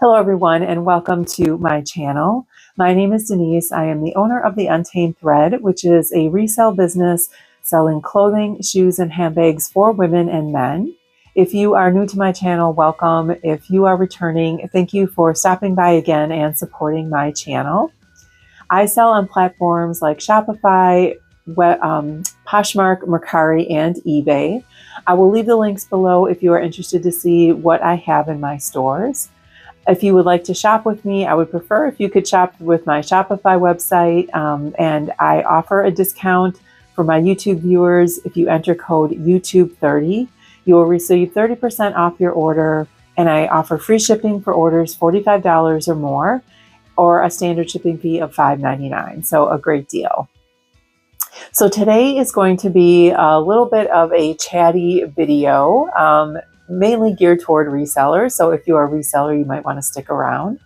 Hello everyone and welcome to my channel. My name is Denise. I am the owner of The Untamed Thread, which is a resale business selling clothing, shoes, and handbags for women and men. If you are new to my channel, welcome. If you are returning, thank you for stopping by again and supporting my channel. I sell on platforms like Shopify, Poshmark, Mercari, and eBay. I will leave the links below if you are interested to see what I have in my stores. If you would like to shop with me, I would prefer if you could shop with my Shopify website, and I offer a discount for my YouTube viewers. If you enter code YouTube30, you will receive 30% off your order, and I offer free shipping for orders $45 or more, or a standard shipping fee of $5.99, so a great deal. So today is going to be a little bit of a chatty video, mainly geared toward resellers. So if you are a reseller, you might want to stick around.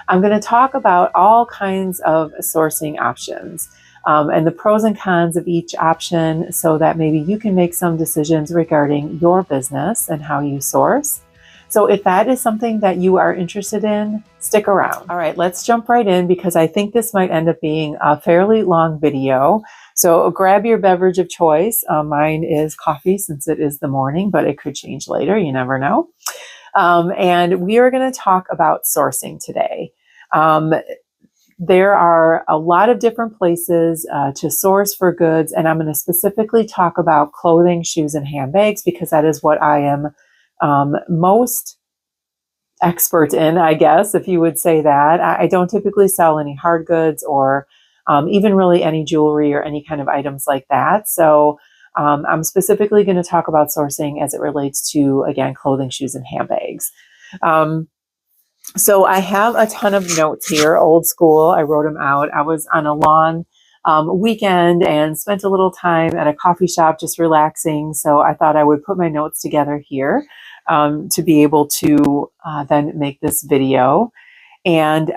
I'm going to talk about all kinds of sourcing options and the pros and cons of each option so that maybe you can make some decisions regarding your business and how you source. So if that is something that you are interested in, stick around. All right, let's jump right in because I think this might end up being a fairly long video. So grab your beverage of choice. Mine is coffee since it is the morning, but it could change later. You never know. And we are going to talk about sourcing today. There are a lot of different places to source for goods, and I'm going to specifically talk about clothing, shoes, and handbags because that is what I am most expert in, I guess, if you would say that. I don't typically sell any hard goods or even really any jewelry or any kind of items like that. So I'm specifically going to talk about sourcing as it relates to, again, clothing, shoes, and handbags. So I have a ton of notes here, old school. I wrote them out. I was on a long weekend and spent a little time at a coffee shop just relaxing. So I thought I would put my notes together here to be able to then make this video. And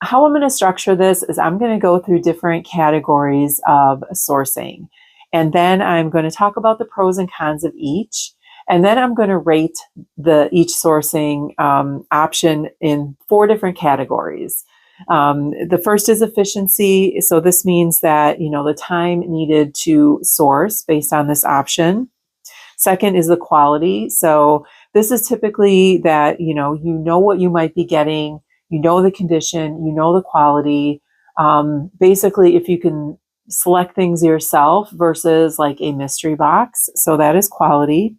how I'm going to structure this is I'm going to go through different categories of sourcing. And then I'm going to talk about the pros and cons of each. And then I'm going to rate each sourcing option in 4 different categories. The first is efficiency. So this means that, the time needed to source based on this option. Second is the quality. So this is typically that, you know what you might be getting. You know the condition, you know the quality. Basically, if you can select things yourself versus like a mystery box. So that is quality.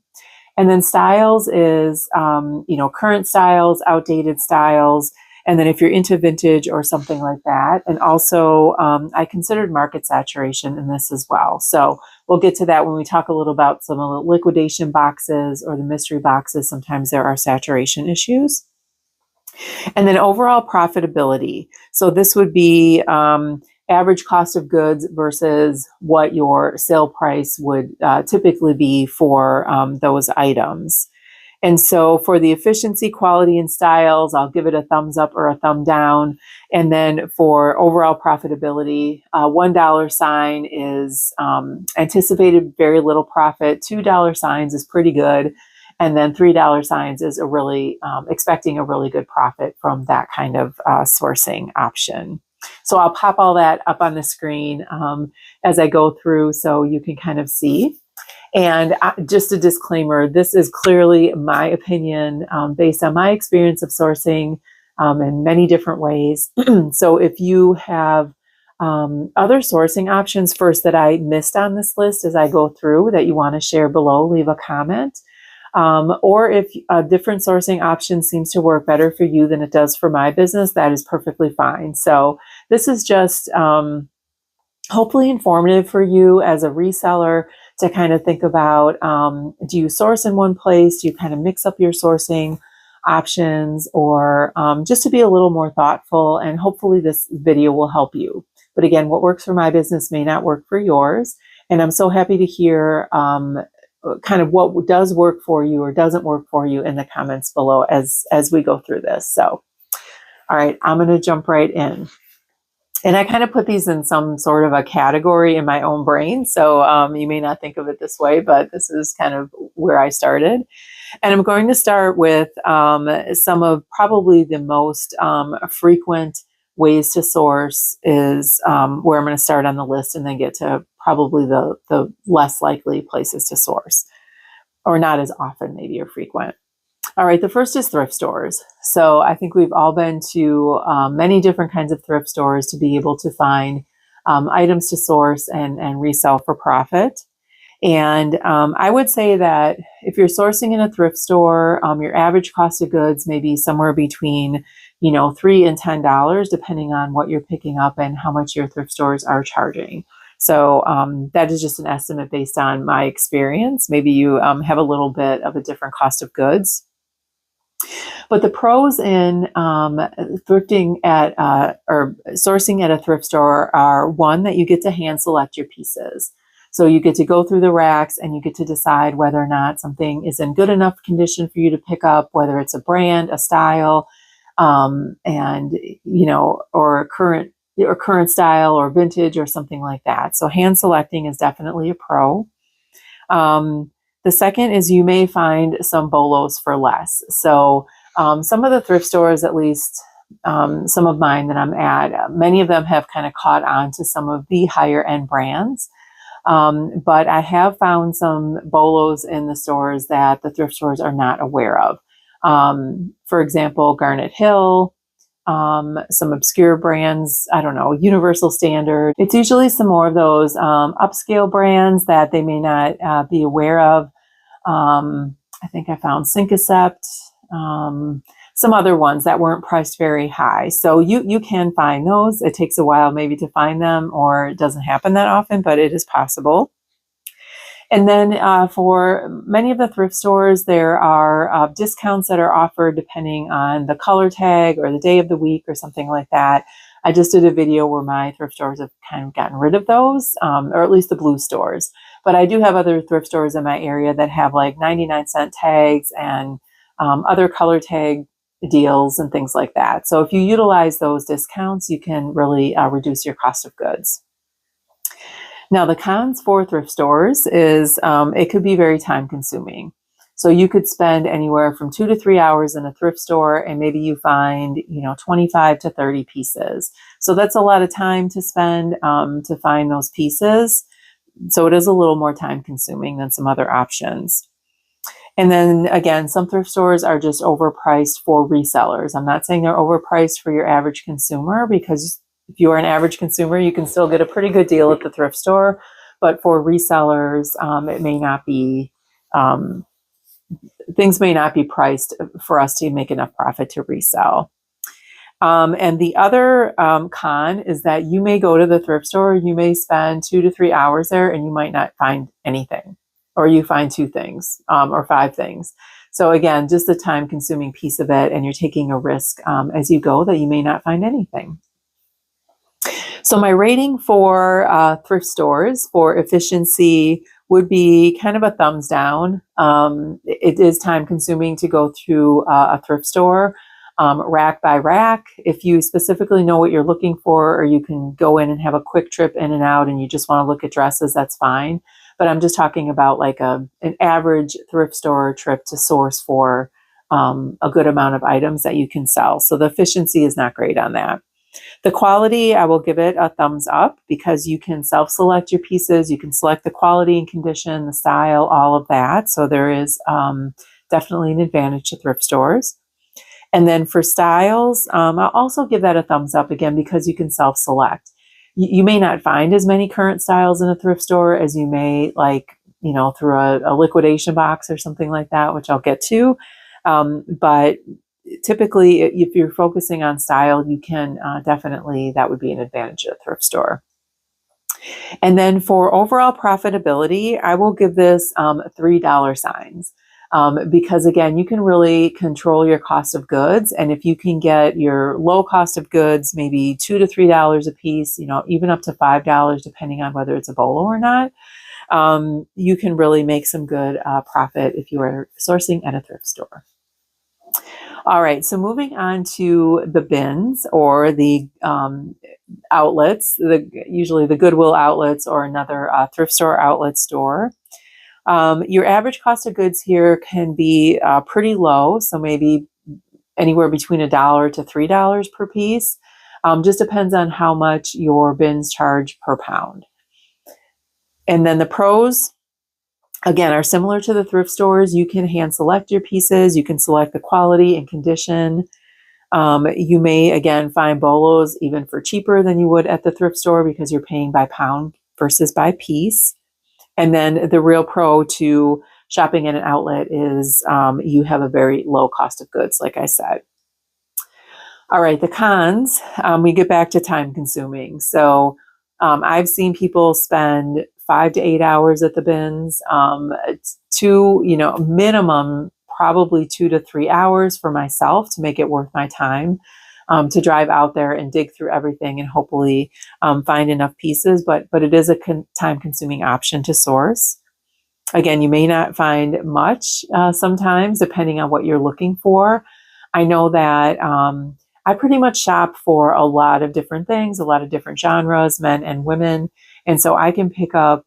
And then styles is, current styles, outdated styles. And then if you're into vintage or something like that. And also, I considered market saturation in this as well. So we'll get to that when we talk a little about some of the liquidation boxes or the mystery boxes. Sometimes there are saturation issues. And then overall profitability. So this would be average cost of goods versus what your sale price would typically be for those items. And so for the efficiency, quality, and styles, I'll give it a thumbs up or a thumb down. And then for overall profitability, $1 sign is anticipated very little profit. $2 signs is pretty good. And then $3 signs is expecting a really good profit from that kind of sourcing option. So I'll pop all that up on the screen as I go through so you can kind of see. And just a disclaimer, this is clearly my opinion based on my experience of sourcing in many different ways. So if you have other sourcing options first that I missed on this list as I go through that you want to share below, leave a comment. Or if a different sourcing option seems to work better for you than it does for my business, that is perfectly fine. So this is just hopefully informative for you as a reseller to kind of think about, do you source in one place? Do you kind of mix up your sourcing options, or just to be a little more thoughtful? And hopefully this video will help you. But again, what works for my business may not work for yours. And I'm so happy to hear kind of what does work for you or doesn't work for you in the comments below as we go through this. So, all right, I'm going to jump right in. And I kind of put these in some sort of a category in my own brain. So you may not think of it this way, but this is kind of where I started. And I'm going to start with some of probably the most frequent ways to source is where I'm going to start on the list and then get to probably the less likely places to source, or not as often maybe or frequent. All right, the first is thrift stores. So I think we've all been to many different kinds of thrift stores to be able to find items to source and resell for profit. And I would say that if you're sourcing in a thrift store, your average cost of goods may be somewhere between, $3 and $10, depending on what you're picking up and how much your thrift stores are charging. So that is just an estimate based on my experience. Maybe you have a little bit of a different cost of goods. But the pros in thrifting at or sourcing at a thrift store are, one, that you get to hand select your pieces. So you get to go through the racks and you get to decide whether or not something is in good enough condition for you to pick up, whether it's a brand, a style, or current style or vintage or something like that. So hand selecting is definitely a pro. The second is you may find some bolos for less. So some of the thrift stores, at least some of mine that I'm at, many of them have kind of caught on to some of the higher end brands. But I have found some bolos in the stores that the thrift stores are not aware of. For example, Garnet Hill, some obscure brands, I don't know, Universal Standard. It's usually some more of those upscale brands that they may not be aware of. I think I found Syncocept, some other ones that weren't priced very high. So you can find those. It takes a while maybe to find them, or it doesn't happen that often, but it is possible. And then for many of the thrift stores, there are discounts that are offered depending on the color tag or the day of the week or something like that. I just did a video where my thrift stores have kind of gotten rid of those, or at least the blue stores. But I do have other thrift stores in my area that have like 99-cent tags and other color tag deals and things like that. So if you utilize those discounts, you can really reduce your cost of goods. Now, the cons for thrift stores is it could be very time consuming. So you could spend anywhere from 2 to 3 hours in a thrift store and maybe you find, 25 to 30 pieces. So that's a lot of time to spend to find those pieces. So it is a little more time consuming than some other options. And then again, some thrift stores are just overpriced for resellers. I'm not saying they're overpriced for your average consumer, because if you are an average consumer, you can still get a pretty good deal at the thrift store. But for resellers, it may not be, things may not be priced for us to make enough profit to resell. And the other con is that you may go to the thrift store, you may spend 2 to 3 hours there and you might not find anything, or you find 2 things or 5 things. So again, just the time consuming piece of it, and you're taking a risk as you go that you may not find anything. So my rating for thrift stores for efficiency would be kind of a thumbs down. It is time consuming to go through a thrift store, rack by rack. If you specifically know what you're looking for, or you can go in and have a quick trip in and out and you just want to look at dresses, that's fine. But I'm just talking about like an average thrift store trip to source for a good amount of items that you can sell. So the efficiency is not great on that. The quality, I will give it a thumbs up, because you can self-select your pieces. You can select the quality and condition, the style, all of that. So there is definitely an advantage to thrift stores. And then for styles, I'll also give that a thumbs up again, because you can self-select. You may not find as many current styles in a thrift store as you may through a liquidation box or something like that, which I'll get to. But typically, if you're focusing on style, you can definitely, that would be an advantage at a thrift store. And then for overall profitability, I will give this $3 signs. Because again, you can really control your cost of goods. And if you can get your low cost of goods, maybe $2 to $3 a piece, even up to $5, depending on whether it's a bolo or not, you can really make some good profit if you are sourcing at a thrift store. All right, so moving on to the bins or the outlets, usually the Goodwill outlets or another thrift store outlet store. Your average cost of goods here can be pretty low, so maybe anywhere between $1 to $3 per piece. Just depends on how much your bins charge per pound. And then the pros, again, are similar to the thrift stores. You can hand select your pieces. You can select the quality and condition. You may, again, find bolos even for cheaper than you would at the thrift store because you're paying by pound versus by piece. And then the real pro to shopping at an outlet is you have a very low cost of goods, like I said. All right, the cons, we get back to time consuming. So I've seen people spend 5 to 8 hours at the bins, minimum probably 2 to 3 hours for myself to make it worth my time to drive out there and dig through everything and hopefully find enough pieces. But it is a time consuming option to source. Again, you may not find much sometimes depending on what you're looking for. I know that I pretty much shop for a lot of different things, a lot of different genres, men and women. And so I can pick up,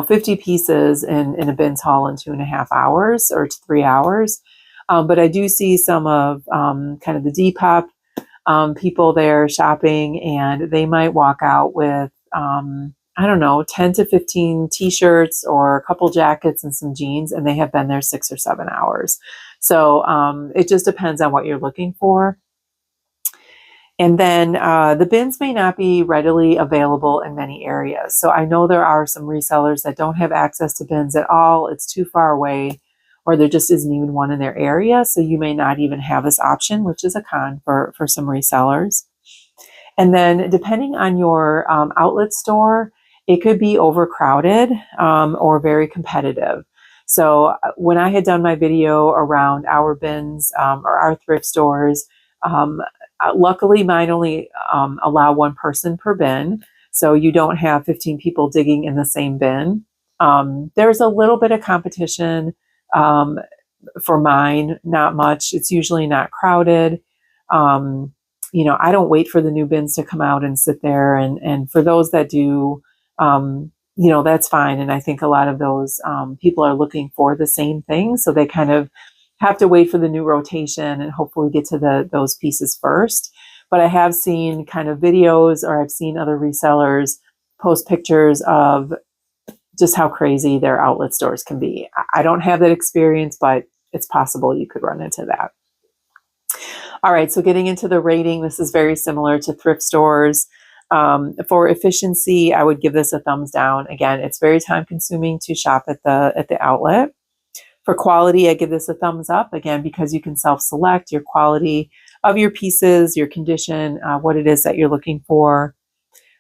50 pieces in a bins haul in 2.5 hours or 3 hours. But I do see some of kind of the Depop people there shopping, and they might walk out with, 10 to 15 t-shirts or a couple jackets and some jeans, and they have been there 6 or 7 hours. So it just depends on what you're looking for. And then the bins may not be readily available in many areas. So I know there are some resellers that don't have access to bins at all. It's too far away, or there just isn't even one in their area. So you may not even have this option, which is a con for some resellers. And then depending on your outlet store, it could be overcrowded or very competitive. So when I had done my video around our bins or our thrift stores, luckily mine only allow one person per bin. So you don't have 15 people digging in the same bin. There's a little bit of competition for mine, not much. It's usually not crowded. I don't wait for the new bins to come out and sit there. And for those that do, that's fine. And I think a lot of those people are looking for the same thing. So they kind of have to wait for the new rotation and hopefully get to those pieces first. But I have seen kind of videos, or I've seen other resellers post pictures of just how crazy their outlet stores can be. I don't have that experience, but it's possible you could run into that. All right, so getting into the rating, this is very similar to thrift stores. For efficiency, I would give this a thumbs down. Again, it's very time consuming to shop at the outlet. For quality, I give this a thumbs up, again, because you can self-select your quality of your pieces, your condition, what it is that you're looking for.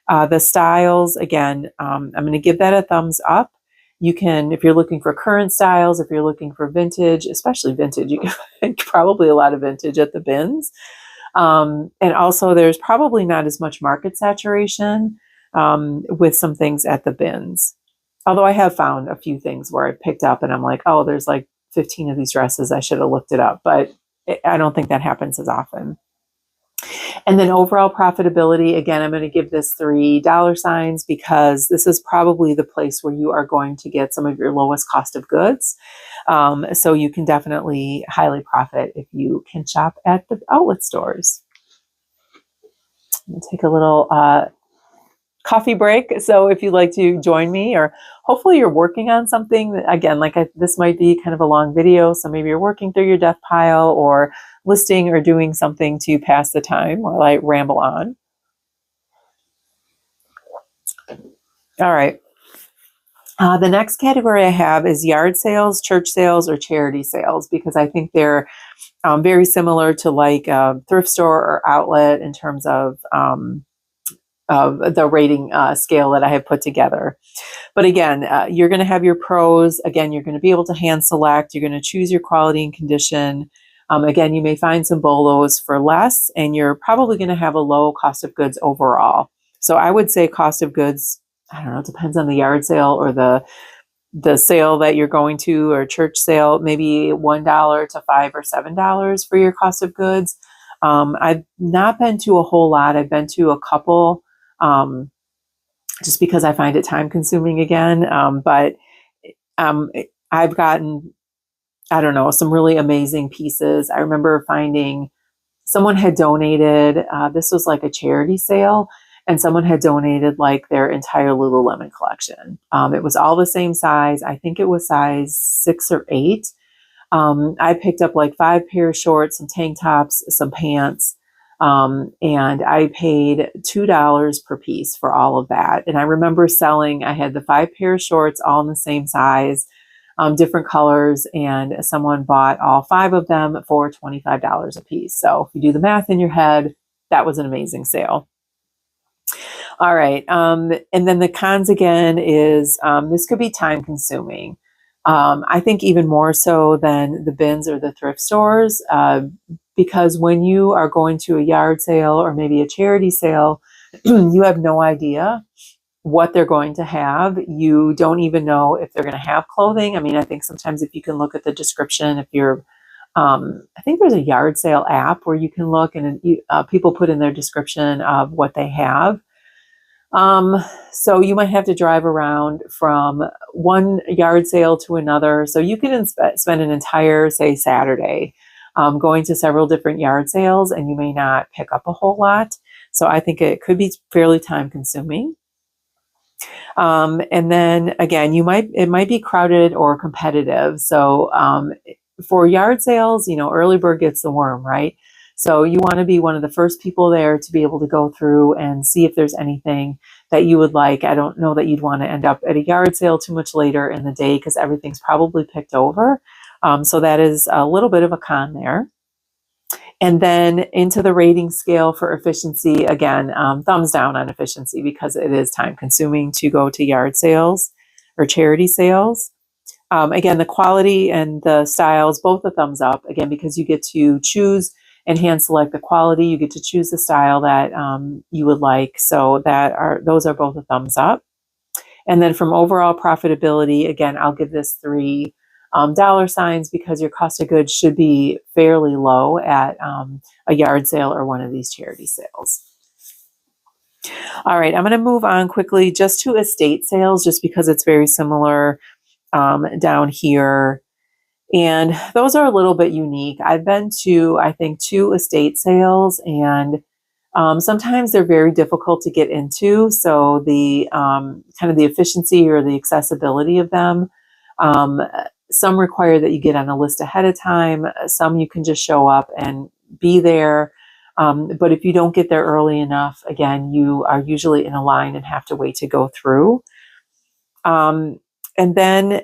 The styles, again, I'm going to give that a thumbs up. You can, if you're looking for current styles, if you're looking for vintage, especially vintage, you can find probably a lot of vintage at the bins. And also there's probably not as much market saturation with some things at the bins. Although I have found a few things where I picked up and I'm like, oh, there's like 15 of these dresses. I should have looked it up, but I don't think that happens as often. And then overall profitability, again, I'm going to give this $3 because this is probably the place where you are going to get some of your lowest cost of goods. So you can definitely highly profit if you can shop at the outlet stores. I'll take a little coffee break. So if you'd like to join me, or hopefully you're working on something that, again, this might be kind of a long video. So maybe you're working through your death pile or listing or doing something to pass the time while I ramble on. All right. The next category I have is yard sales, church sales, or charity sales, because I think they're very similar to like a thrift store or outlet in terms of the rating scale that I have put together. But again, you're going to have your pros. Again, you're going to be able to hand select. You're going to choose your quality and condition. Again, you may find some bolos for less, and you're probably going to have a low cost of goods overall. So I would say cost of goods, I don't know, it depends on the yard sale or the the sale that you're going to, or church sale, maybe $1 to $5 or $7 for your cost of goods. I've not been to a whole lot. I've been to a couple, just because I find it time consuming again. But I've gotten, I don't know, some really amazing pieces. I remember finding someone had donated, this was like a charity sale, and someone had donated like their entire Lululemon collection. It was all the same size. I think it was size 6 or 8. I picked up like 5 pair of shorts, some tank tops, some pants, and I paid $2 per piece for all of that. And I remember I had the 5 pair of shorts all in the same size, different colors, and someone bought all 5 of them for $25 a piece. So if you do the math in your head, that was an amazing sale. All right. And then the cons again is this could be time consuming. I think even more so than the bins or the thrift stores, because when you are going to a yard sale or maybe a charity sale, you have no idea what they're going to have. You don't even know if they're going to have clothing. I mean, I think sometimes if you can look at the description, if you're, I think there's a yard sale app where you can look and people put in their description of what they have. So you might have to drive around from one yard sale to another. So you can spend an entire, say, Saturday, going to several different yard sales, and you may not pick up a whole lot. So I think it could be fairly time consuming. And then again, it might be crowded or competitive. So, for yard sales, early bird gets the worm, right? So you want to be one of the first people there to be able to go through and see if there's anything that you would like. I don't know that you'd want to end up at a yard sale too much later in the day because everything's probably picked over. So that is a little bit of a con there. And then into the rating scale for efficiency, again, thumbs down on efficiency because it is time consuming to go to yard sales or charity sales. Again, the quality and the styles, both a thumbs up, again, because you get to choose and hand select the quality. You get to choose the style that you would like. So those are both a thumbs up. And then from overall profitability, again, I'll give this 3 dollar signs because your cost of goods should be fairly low at a yard sale or one of these charity sales. All right, I'm going to move on quickly just to estate sales, just because it's very similar down here. And those are a little bit unique. I've been to, I think, 2 estate sales, and sometimes they're very difficult to get into. So the kind of the efficiency or the accessibility of them, some require that you get on a list ahead of time. Some you can just show up and be there. But if you don't get there early enough, again, you are usually in a line and have to wait to go through. And then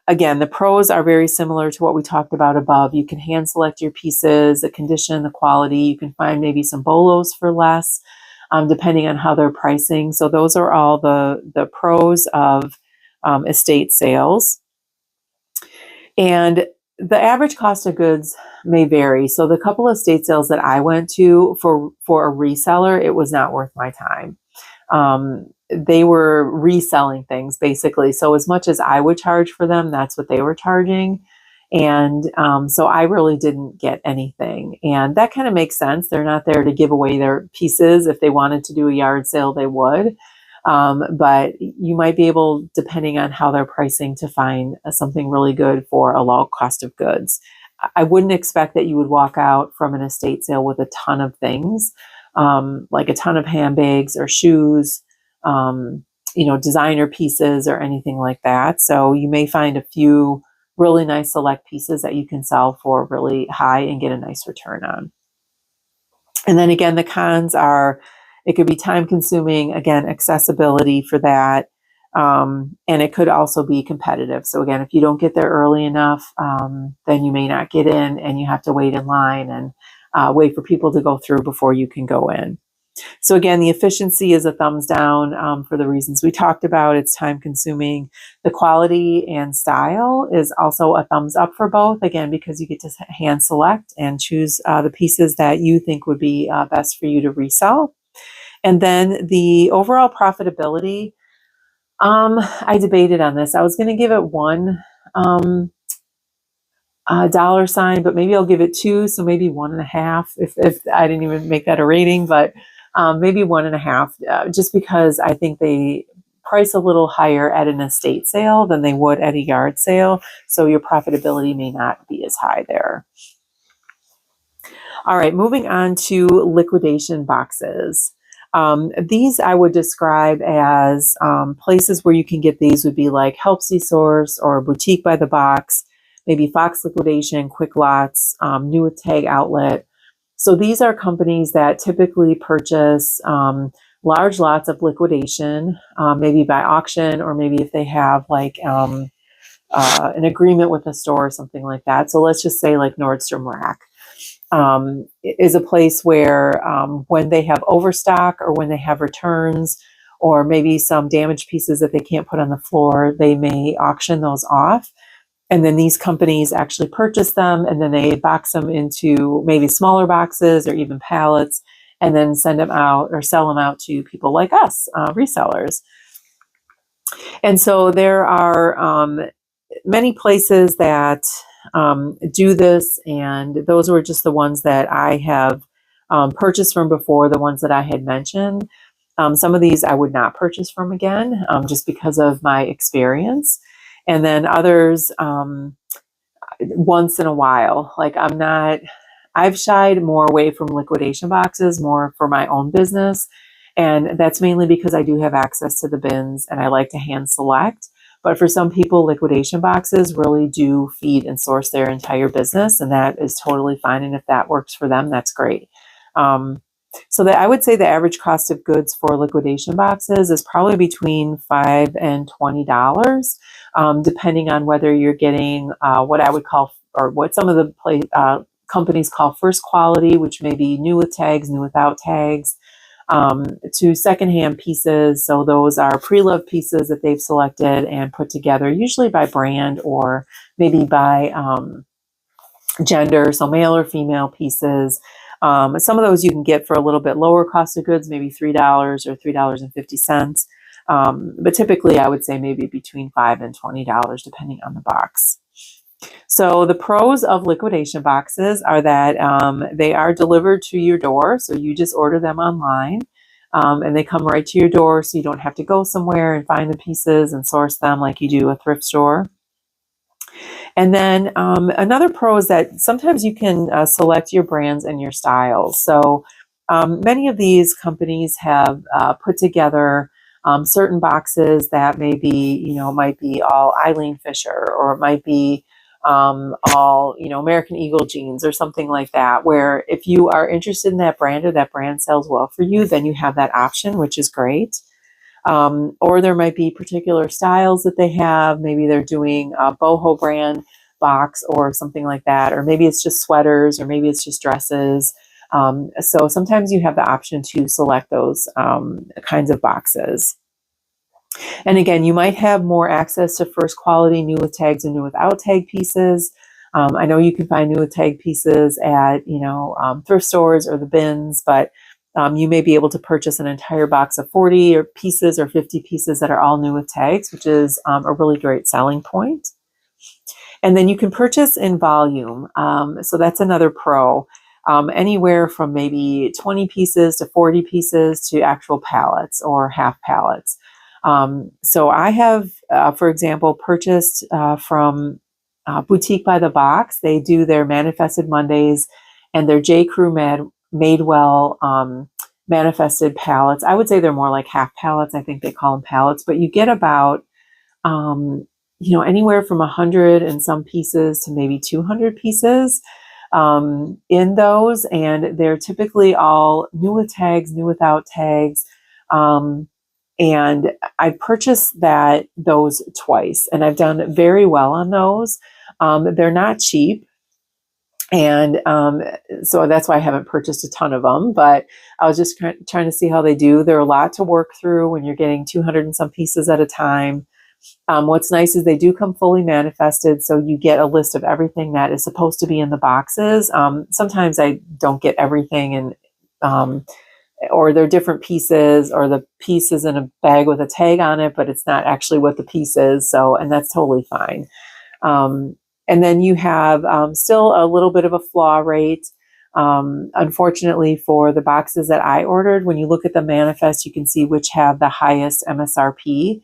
again, the pros are very similar to what we talked about above. You can hand select your pieces, the condition, the quality. You can find maybe some bolos for less, depending on how they're pricing. So those are all the pros of estate sales. And the average cost of goods may vary. So the couple of estate sales that I went to for a reseller, it was not worth my time. They were reselling things basically. So as much as I would charge for them, that's what they were charging. And so I really didn't get anything. And that kind of makes sense. They're not there to give away their pieces. If they wanted to do a yard sale, they would. But you might be able, depending on how they're pricing, to find something really good for a low cost of goods. I wouldn't expect that you would walk out from an estate sale with a ton of things, like a ton of handbags or shoes, designer pieces or anything like that. So you may find a few really nice select pieces that you can sell for really high and get a nice return on. And then again, the cons are, it could be time consuming, again, accessibility for that. And it could also be competitive. So again, if you don't get there early enough, then you may not get in and you have to wait in line and wait for people to go through before you can go in. So again, the efficiency is a thumbs down for the reasons we talked about. It's time consuming. The quality and style is also a thumbs up for both, again, because you get to hand select and choose the pieces that you think would be best for you to resell. And then the overall profitability, I debated on this. I was going to give it one dollar sign, but maybe I'll give it two. So maybe 1.5 if I didn't even make that a rating, but maybe 1.5, just because I think they price a little higher at an estate sale than they would at a yard sale. So your profitability may not be as high there. All right, moving on to liquidation boxes. These I would describe as places where you can get these would be like Helpsy Source or Boutique by the Box, maybe Fox Liquidation, Quick Lots, New with Tag Outlet. So these are companies that typically purchase large lots of liquidation, maybe by auction, or maybe if they have like an agreement with a store or something like that. So let's just say like Nordstrom Rack. Is a place where when they have overstock or when they have returns or maybe some damaged pieces that they can't put on the floor, they may auction those off. And then these companies actually purchase them and then they box them into maybe smaller boxes or even pallets and then send them out or sell them out to people like us, resellers. And so there are many places that do this, and those were just the ones that I have purchased from before, the ones that I had mentioned. Some of these I would not purchase from again, just because of my experience. And then others, once in a while. Like I've shied more away from liquidation boxes, more for my own business. And that's mainly because I do have access to the bins and I like to hand select. But for some people, liquidation boxes really do feed and source their entire business, and that is totally fine. And if that works for them, that's great. So that I would say the average cost of goods for liquidation boxes is probably between $5 and $20, depending on whether you're getting what I would call, or what some of the companies call first quality, which may be new with tags, new without tags, to secondhand pieces. So those are pre-loved pieces that they've selected and put together, usually by brand or maybe by gender, so male or female pieces. Some of those you can get for a little bit lower cost of goods, maybe $3 or $3.50. But typically I would say maybe between $5 and $20, depending on the box. So the pros of liquidation boxes are that they are delivered to your door. So you just order them online and they come right to your door. So you don't have to go somewhere and find the pieces and source them like you do a thrift store. And then another pro is that sometimes you can select your brands and your styles. So many of these companies have put together certain boxes that maybe, might be all Eileen Fisher, or it might be all, American Eagle jeans or something like that, where if you are interested in that brand or that brand sells well for you, then you have that option, which is great. Or there might be particular styles that they have. Maybe they're doing a boho brand box or something like that, or maybe it's just sweaters, or maybe it's just dresses. So sometimes you have the option to select those kinds of boxes. And again, you might have more access to first quality new with tags and new without tag pieces. I know you can find new with tag pieces at, thrift stores or the bins, but you may be able to purchase an entire box of 40 or pieces or 50 pieces that are all new with tags, which is a really great selling point. And then you can purchase in volume. So that's another pro. Anywhere from maybe 20 pieces to 40 pieces to actual pallets or half pallets. So I have, for example, purchased from Boutique by the Box. They do their Manifested Mondays and their J. Crew Madewell manifested pallets. I would say they're more like half pallets. I think they call them pallets, but you get about, anywhere from 100 and some pieces to maybe 200 pieces in those. And they're typically all new with tags, new without tags. And I purchased those twice, and I've done very well on those. They're not cheap. And so that's why I haven't purchased a ton of them, but I was just trying to see how they do. They're a lot to work through when you're getting 200 and some pieces at a time. What's nice is they do come fully manifested, so you get a list of everything that is supposed to be in the boxes. Sometimes I don't get everything, and or they're different pieces, or the piece is in a bag with a tag on it, but it's not actually what the piece is. So, and that's totally fine. And then you have still a little bit of a flaw rate. Unfortunately, for the boxes that I ordered, when you look at the manifest, you can see which have the highest MSRP.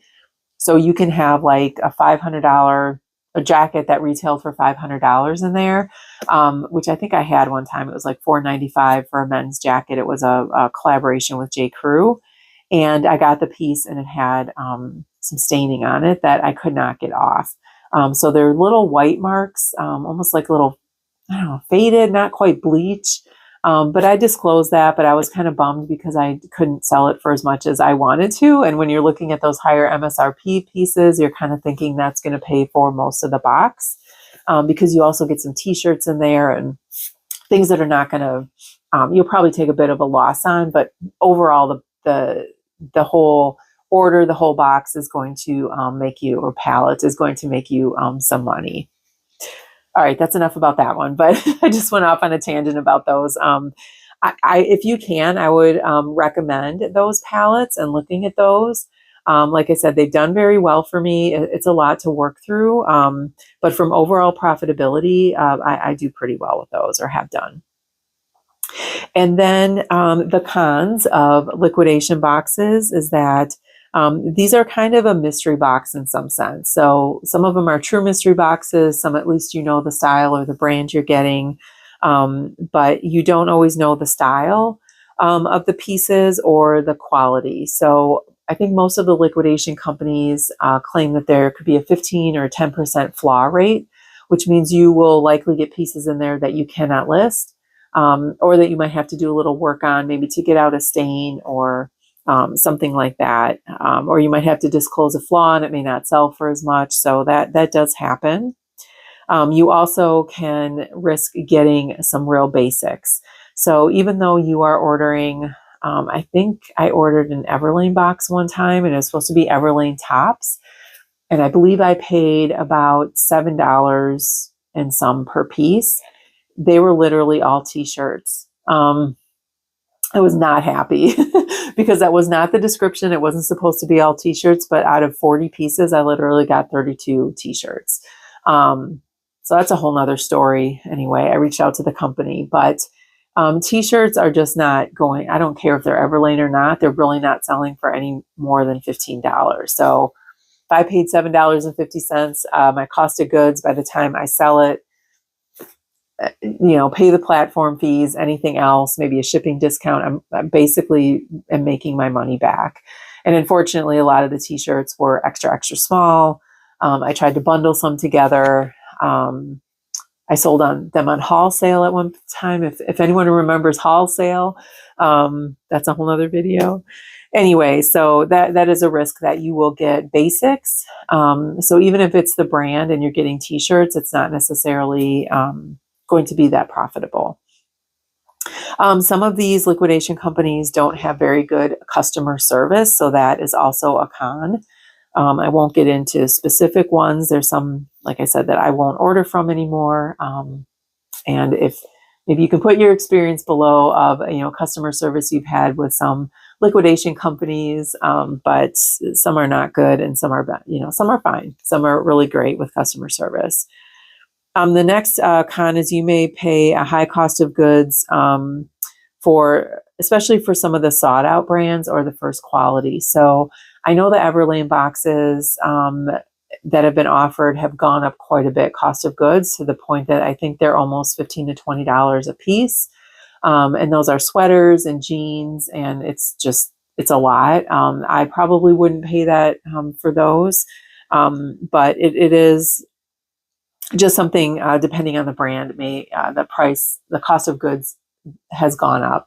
So you can have like a $500 a jacket that retailed for $500 in there, which I think I had one time. It was like $4.95 for a men's jacket. It was a collaboration with J. Crew, and I got the piece, and it had some staining on it that I could not get off. So they're little white marks, almost like little, I don't know, faded, not quite bleach. But I disclosed that, but I was kind of bummed because I couldn't sell it for as much as I wanted to. And when you're looking at those higher MSRP pieces, you're kind of thinking that's going to pay for most of the box, because you also get some t-shirts in there and things that are not going to, you'll probably take a bit of a loss on, but overall the whole order, the whole box is going to make you, or pallet is going to make you some money. All right, that's enough about that one, but I just went off on a tangent about those. If you can, I would recommend those palettes and looking at those. Like I said, they've done very well for me. It's a lot to work through, but from overall profitability, I do pretty well with those, or have done. And then the cons of liquidation boxes is that these are kind of a mystery box in some sense. So some of them are true mystery boxes. Some, at least you know the style or the brand you're getting, but you don't always know the style of the pieces or the quality. So I think most of the liquidation companies claim that there could be a 15 or 10% flaw rate, which means you will likely get pieces in there that you cannot list, or that you might have to do a little work on, maybe to get out a stain or something like that. Or you might have to disclose a flaw and it may not sell for as much. So that does happen. You also can risk getting some real basics. So even though you are ordering, I think I ordered an Everlane box one time, and it was supposed to be Everlane tops. And I believe I paid about $7 and some per piece. They were literally all t-shirts. I was not happy because that was not the description. It wasn't supposed to be all t-shirts, but out of 40 pieces, I literally got 32 t-shirts. So that's a whole nother story. Anyway, I reached out to the company, but t-shirts are just not going. I don't care if they're Everlane or not. They're really not selling for any more than $15. So if I paid $7.50, my cost of goods by the time I sell it, pay the platform fees, anything else, maybe a shipping discount, I'm basically am making my money back. And unfortunately, a lot of the t-shirts were extra, extra small. I tried to bundle some together. I sold them on haul sale at one time. If anyone remembers haul sale, that's a whole other video. Anyway, so that is a risk that you will get basics. So even if it's the brand and you're getting t-shirts, it's not necessarily going to be that profitable. Some of these liquidation companies don't have very good customer service, so that is also a con. I won't get into specific ones. There's some, like I said, that I won't order from anymore. And if maybe you can put your experience below of customer service you've had with some liquidation companies, but some are not good and some are some are fine. Some are really great with customer service. The next con is you may pay a high cost of goods especially for some of the sought out brands or the first quality. So I know the Everlane boxes that have been offered have gone up quite a bit, cost of goods, to the point that I think they're almost $15 to $20 a piece. And those are sweaters and jeans, and it's a lot. I probably wouldn't pay that for those, but it is just something, depending on the brand, the cost of goods has gone up.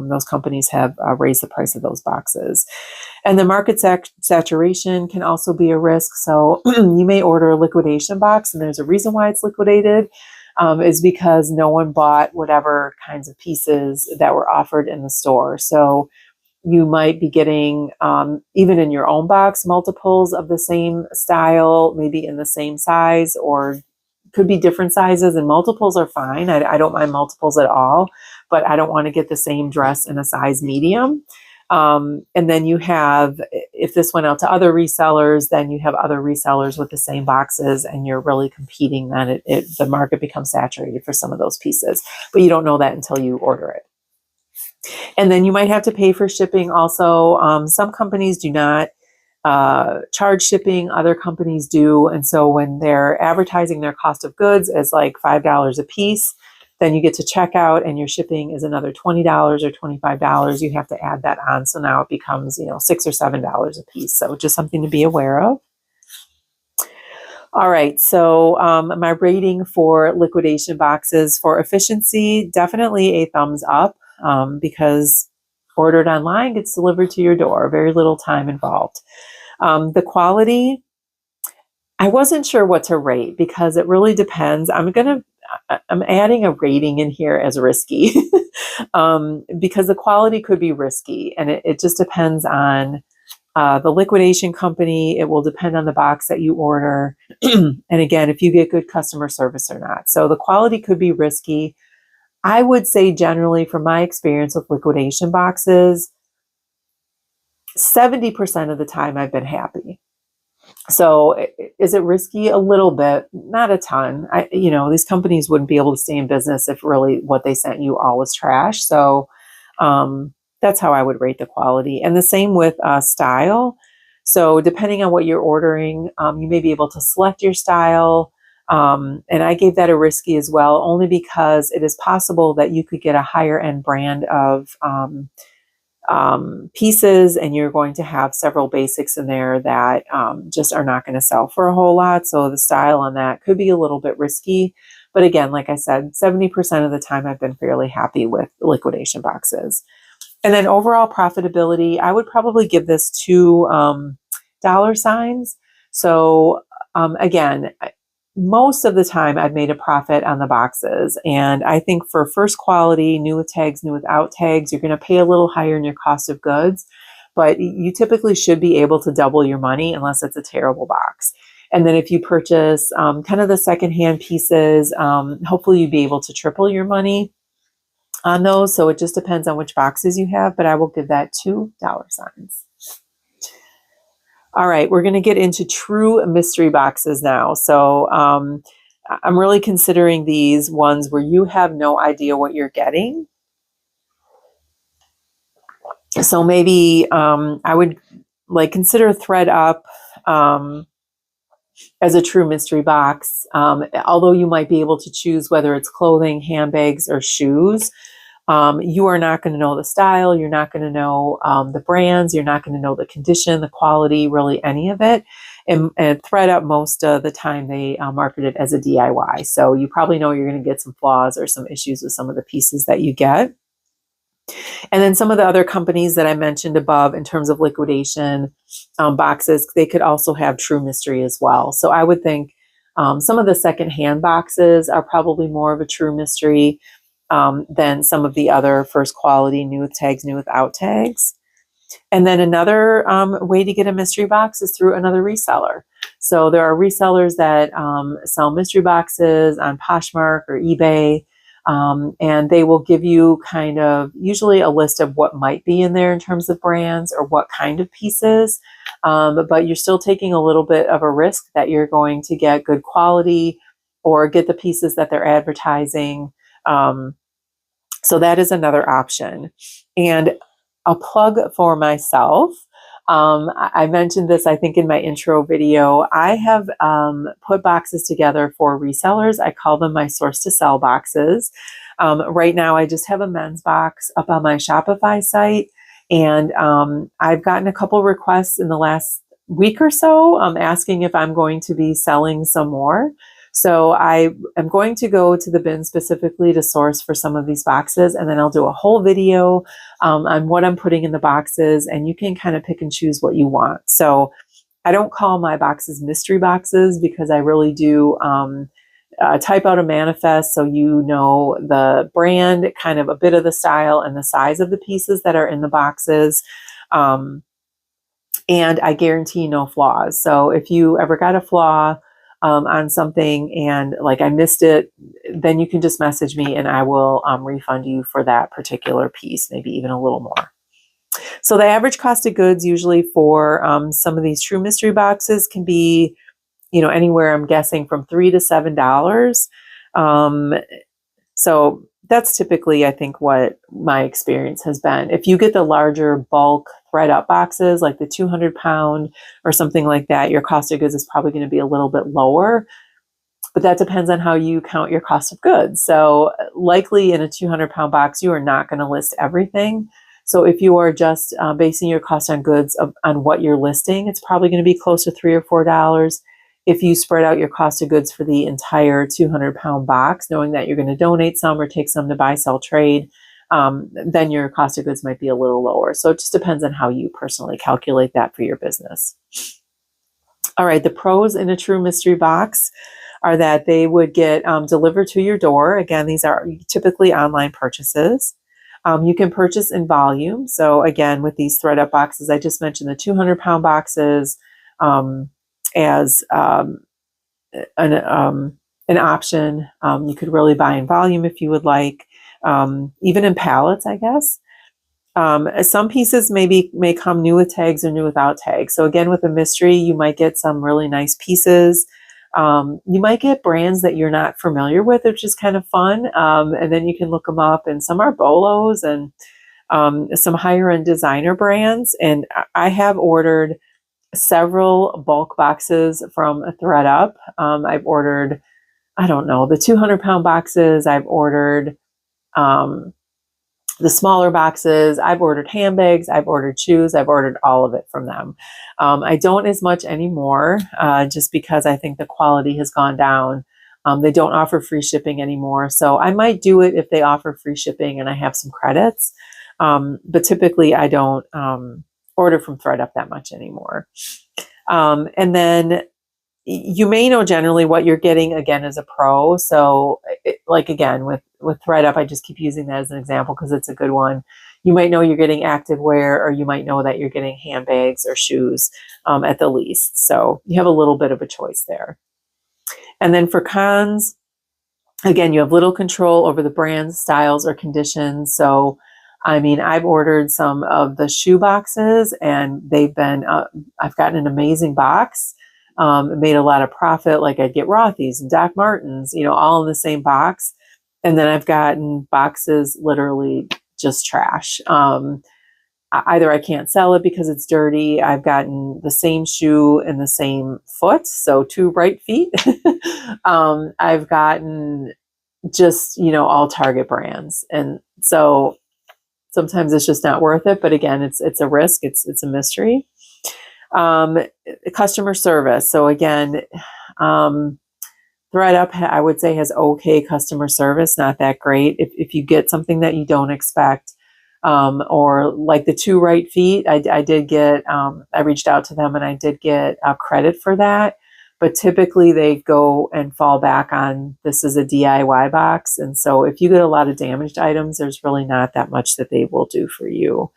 Those companies have raised the price of those boxes. And the market saturation can also be a risk. So you may order a liquidation box, and there's a reason why it's liquidated, is because no one bought whatever kinds of pieces that were offered in the store. So you might be getting, even in your own box, multiples of the same style, maybe in the same size, or could be different sizes, and multiples are fine. I don't mind multiples at all, but I don't want to get the same dress in a size medium. And then you have, if this went out to other resellers, then you have other resellers with the same boxes, and you're really competing. Then the market becomes saturated for some of those pieces, but you don't know that until you order it. And then you might have to pay for shipping also. Some companies do not charge shipping, other companies do. And so when they're advertising their cost of goods as like $5 a piece, then you get to checkout and your shipping is another $20 or $25. You have to add that on. So now it becomes, $6 or $7 a piece. So just something to be aware of. All right, so my rating for liquidation boxes for efficiency, definitely a thumbs up, because ordered online gets delivered to your door, very little time involved. The quality, I wasn't sure what to rate because it really depends. I'm adding a rating in here as risky because the quality could be risky, and it just depends on the liquidation company. It will depend on the box that you order. And again, if you get good customer service or not. So the quality could be risky. I would say generally from my experience with liquidation boxes, 70% of the time I've been happy. So is it risky? A little bit, not a ton. These companies wouldn't be able to stay in business if really what they sent you all was trash. So that's how I would rate the quality. And the same with style. So depending on what you're ordering, you may be able to select your style. And I gave that a risky as well, only because it is possible that you could get a higher end brand of pieces, and you're going to have several basics in there that just are not going to sell for a whole lot. So the style on that could be a little bit risky. But again, like I said, 70% of the time I've been fairly happy with liquidation boxes. And then overall profitability, I would probably give this $2 signs. So again, most of the time I've made a profit on the boxes. And I think for first quality, new with tags, new without tags, you're going to pay a little higher in your cost of goods, but you typically should be able to double your money unless it's a terrible box. And then if you purchase kind of the secondhand pieces, hopefully you'd be able to triple your money on those. So it just depends on which boxes you have, but I will give that $2 signs. All right, we're going to get into true mystery boxes now. So I'm really considering these ones where you have no idea what you're getting. So maybe I would consider ThredUp as a true mystery box. Although you might be able to choose whether it's clothing, handbags, or shoes. You are not going to know the style. You're not going to know the brands. You're not going to know the condition, the quality, really any of it. And ThredUp, most of the time, they market it as a DIY. So you probably know you're going to get some flaws or some issues with some of the pieces that you get. And then some of the other companies that I mentioned above in terms of liquidation boxes, they could also have true mystery as well. So I would think some of the secondhand boxes are probably more of a true mystery than some of the other first quality new with tags, new without tags. And then another way to get a mystery box is through another reseller. So there are resellers that sell mystery boxes on Poshmark or eBay, and they will give you kind of usually a list of what might be in there in terms of brands or what kind of pieces, but you're still taking a little bit of a risk that you're going to get good quality or get the pieces that they're advertising. So that is another option. And a plug for myself. I mentioned this, I think, in my intro video. I have put boxes together for resellers. I call them my source to sell boxes. Right now, I just have a men's box up on my Shopify site. And I've gotten a couple requests in the last week or so asking if I'm going to be selling some more. So I am going to go to the bin specifically to source for some of these boxes, and then I'll do a whole video on what I'm putting in the boxes, and you can kind of pick and choose what you want. So I don't call my boxes mystery boxes because I really do type out a manifest so you know the brand, kind of a bit of the style and the size of the pieces that are in the boxes. And I guarantee no flaws. So if you ever got a flaw, on something and like I missed it, then you can just message me and I will refund you for that particular piece, maybe even a little more. So the average cost of goods usually for some of these true mystery boxes can be, anywhere, I'm guessing, from $3 to $7. So that's typically, I think, what my experience has been. If you get the larger bulk thread up boxes, like the 200-pound or something like that, your cost of goods is probably going to be a little bit lower. But that depends on how you count your cost of goods. So likely in a 200-pound box, you are not going to list everything. So if you are just basing your cost on goods on what you're listing, it's probably going to be close to $3 or $4. If you spread out your cost of goods for the entire 200-pound box, knowing that you're going to donate some or take some to buy, sell, trade, then your cost of goods might be a little lower. So it just depends on how you personally calculate that for your business. All right, the pros in a true mystery box are that they would get delivered to your door. Again, these are typically online purchases. You can purchase in volume. So again, with these thread up boxes, I just mentioned the 200-pound boxes as an option. You could really buy in volume if you would like, even in pallets, I guess. Some pieces may come new with tags or new without tags. So again, with a mystery, you might get some really nice pieces. You might get brands that you're not familiar with, which is kind of fun. And then you can look them up, and some are bolos and some higher end designer brands. And I have ordered several bulk boxes from thredUP. I've ordered, I don't know, the 200-pound boxes. I've ordered the smaller boxes. I've ordered handbags. I've ordered shoes. I've ordered all of it from them. I don't as much anymore, just because I think the quality has gone down. They don't offer free shipping anymore. So I might do it if they offer free shipping and I have some credits. But typically I don't order from thredUP that much anymore. And then you may know generally what you're getting, again, as a pro. So like, again, with thredUP, I just keep using that as an example because it's a good one. You might know you're getting activewear, or you might know that you're getting handbags or shoes at the least. So you have a little bit of a choice there. And then for cons, again, you have little control over the brands, styles, or conditions. So I mean, I've ordered some of the shoe boxes and they've been, I've gotten an amazing box, made a lot of profit. Like I'd get Rothy's and Doc Martens, all in the same box. And then I've gotten boxes literally just trash. Either I can't sell it because it's dirty. I've gotten the same shoe in the same foot. So 2 right feet. I've gotten just, all Target brands. And so sometimes it's just not worth it. But again, it's a risk. It's a mystery. Customer service. So again, thredUP, I would say, has okay customer service, not that great. If you get something that you don't expect, or like the 2 right feet, I did get, I reached out to them and I did get credit for that. But typically they go and fall back on, this is a DIY box. And so if you get a lot of damaged items, there's really not that much that they will do for you.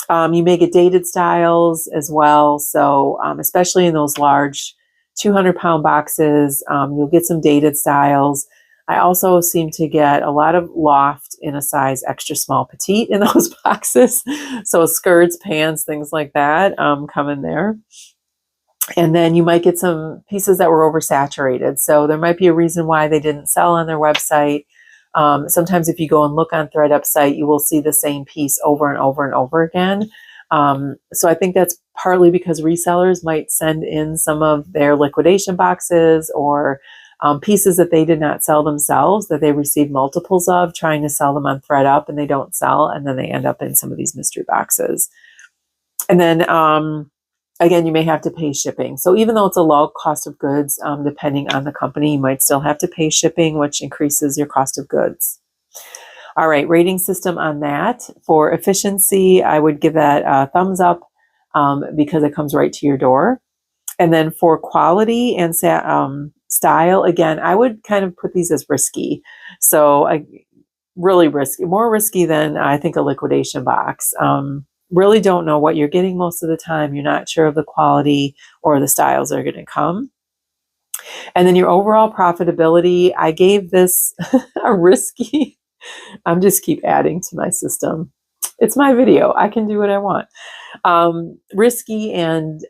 You may get dated styles as well. So especially in those large 200-pound boxes, you'll get some dated styles. I also seem to get a lot of loft in a size extra small petite in those boxes. So skirts, pants, things like that come in there. And then you might get some pieces that were oversaturated. So there might be a reason why they didn't sell on their website. Sometimes if you go and look on thredUP site, you will see the same piece over and over and over again. So I think that's partly because resellers might send in some of their liquidation boxes or pieces that they did not sell themselves, that they received multiples of, trying to sell them on thredUP, and they don't sell, and then they end up in some of these mystery boxes. And then again, you may have to pay shipping. So even though it's a low cost of goods, depending on the company, you might still have to pay shipping, which increases your cost of goods. All right, rating system on that. For efficiency, I would give that a thumbs up because it comes right to your door. And then for quality and style, again, I would kind of put these as risky. So really risky, more risky than I think a liquidation box. Really don't know what you're getting most of the time. You're not sure of the quality or the styles that are going to come. And then your overall profitability, I gave this a risky, I'm just keep adding to my system. It's my video. I can do what I want. Risky and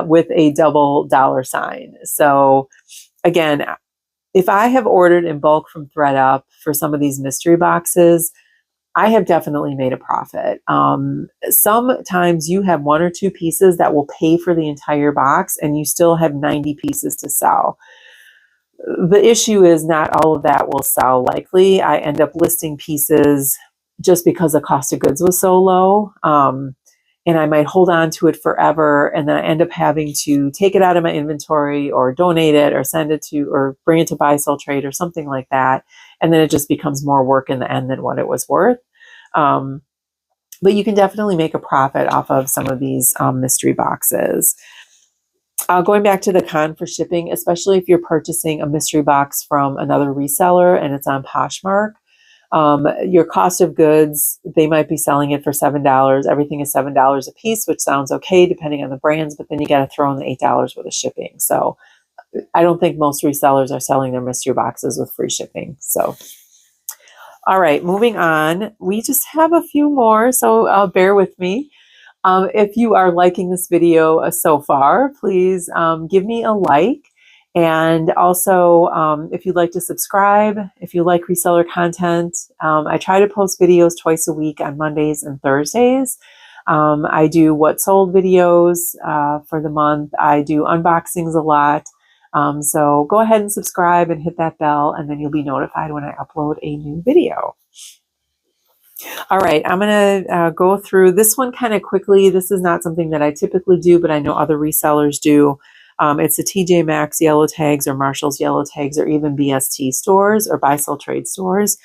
with a double dollar sign. So again, if I have ordered in bulk from ThredUp for some of these mystery boxes, I have definitely made a profit. Sometimes you have 1 or 2 pieces that will pay for the entire box and you still have 90 pieces to sell. The issue is not all of that will sell likely. I end up listing pieces just because the cost of goods was so low. And I might hold on to it forever. And then I end up having to take it out of my inventory or donate it or send it to, or bring it to buy, sell, trade or something like that. And then it just becomes more work in the end than what it was worth. But you can definitely make a profit off of some of these mystery boxes. Going back to the con for shipping, especially if you're purchasing a mystery box from another reseller and it's on Poshmark, your cost of goods, they might be selling it for $7. Everything is $7 a piece, which sounds okay depending on the brands, but then you got to throw in the $8 worth of shipping. So I don't think most resellers are selling their mystery boxes with free shipping. So, all right, moving on. We just have a few more, so bear with me. If you are liking this video so far, please give me a like. And also, if you'd like to subscribe, if you like reseller content, I try to post videos twice a week on Mondays and Thursdays. I do what sold videos for the month. I do unboxings a lot. So go ahead and subscribe and hit that bell, and then you'll be notified when I upload a new video. All right, I'm going to go through this one kind of quickly. This is not something that I typically do, but I know other resellers do. It's the TJ Maxx yellow tags or Marshall's yellow tags or even BST stores or buy, sell, trade stores.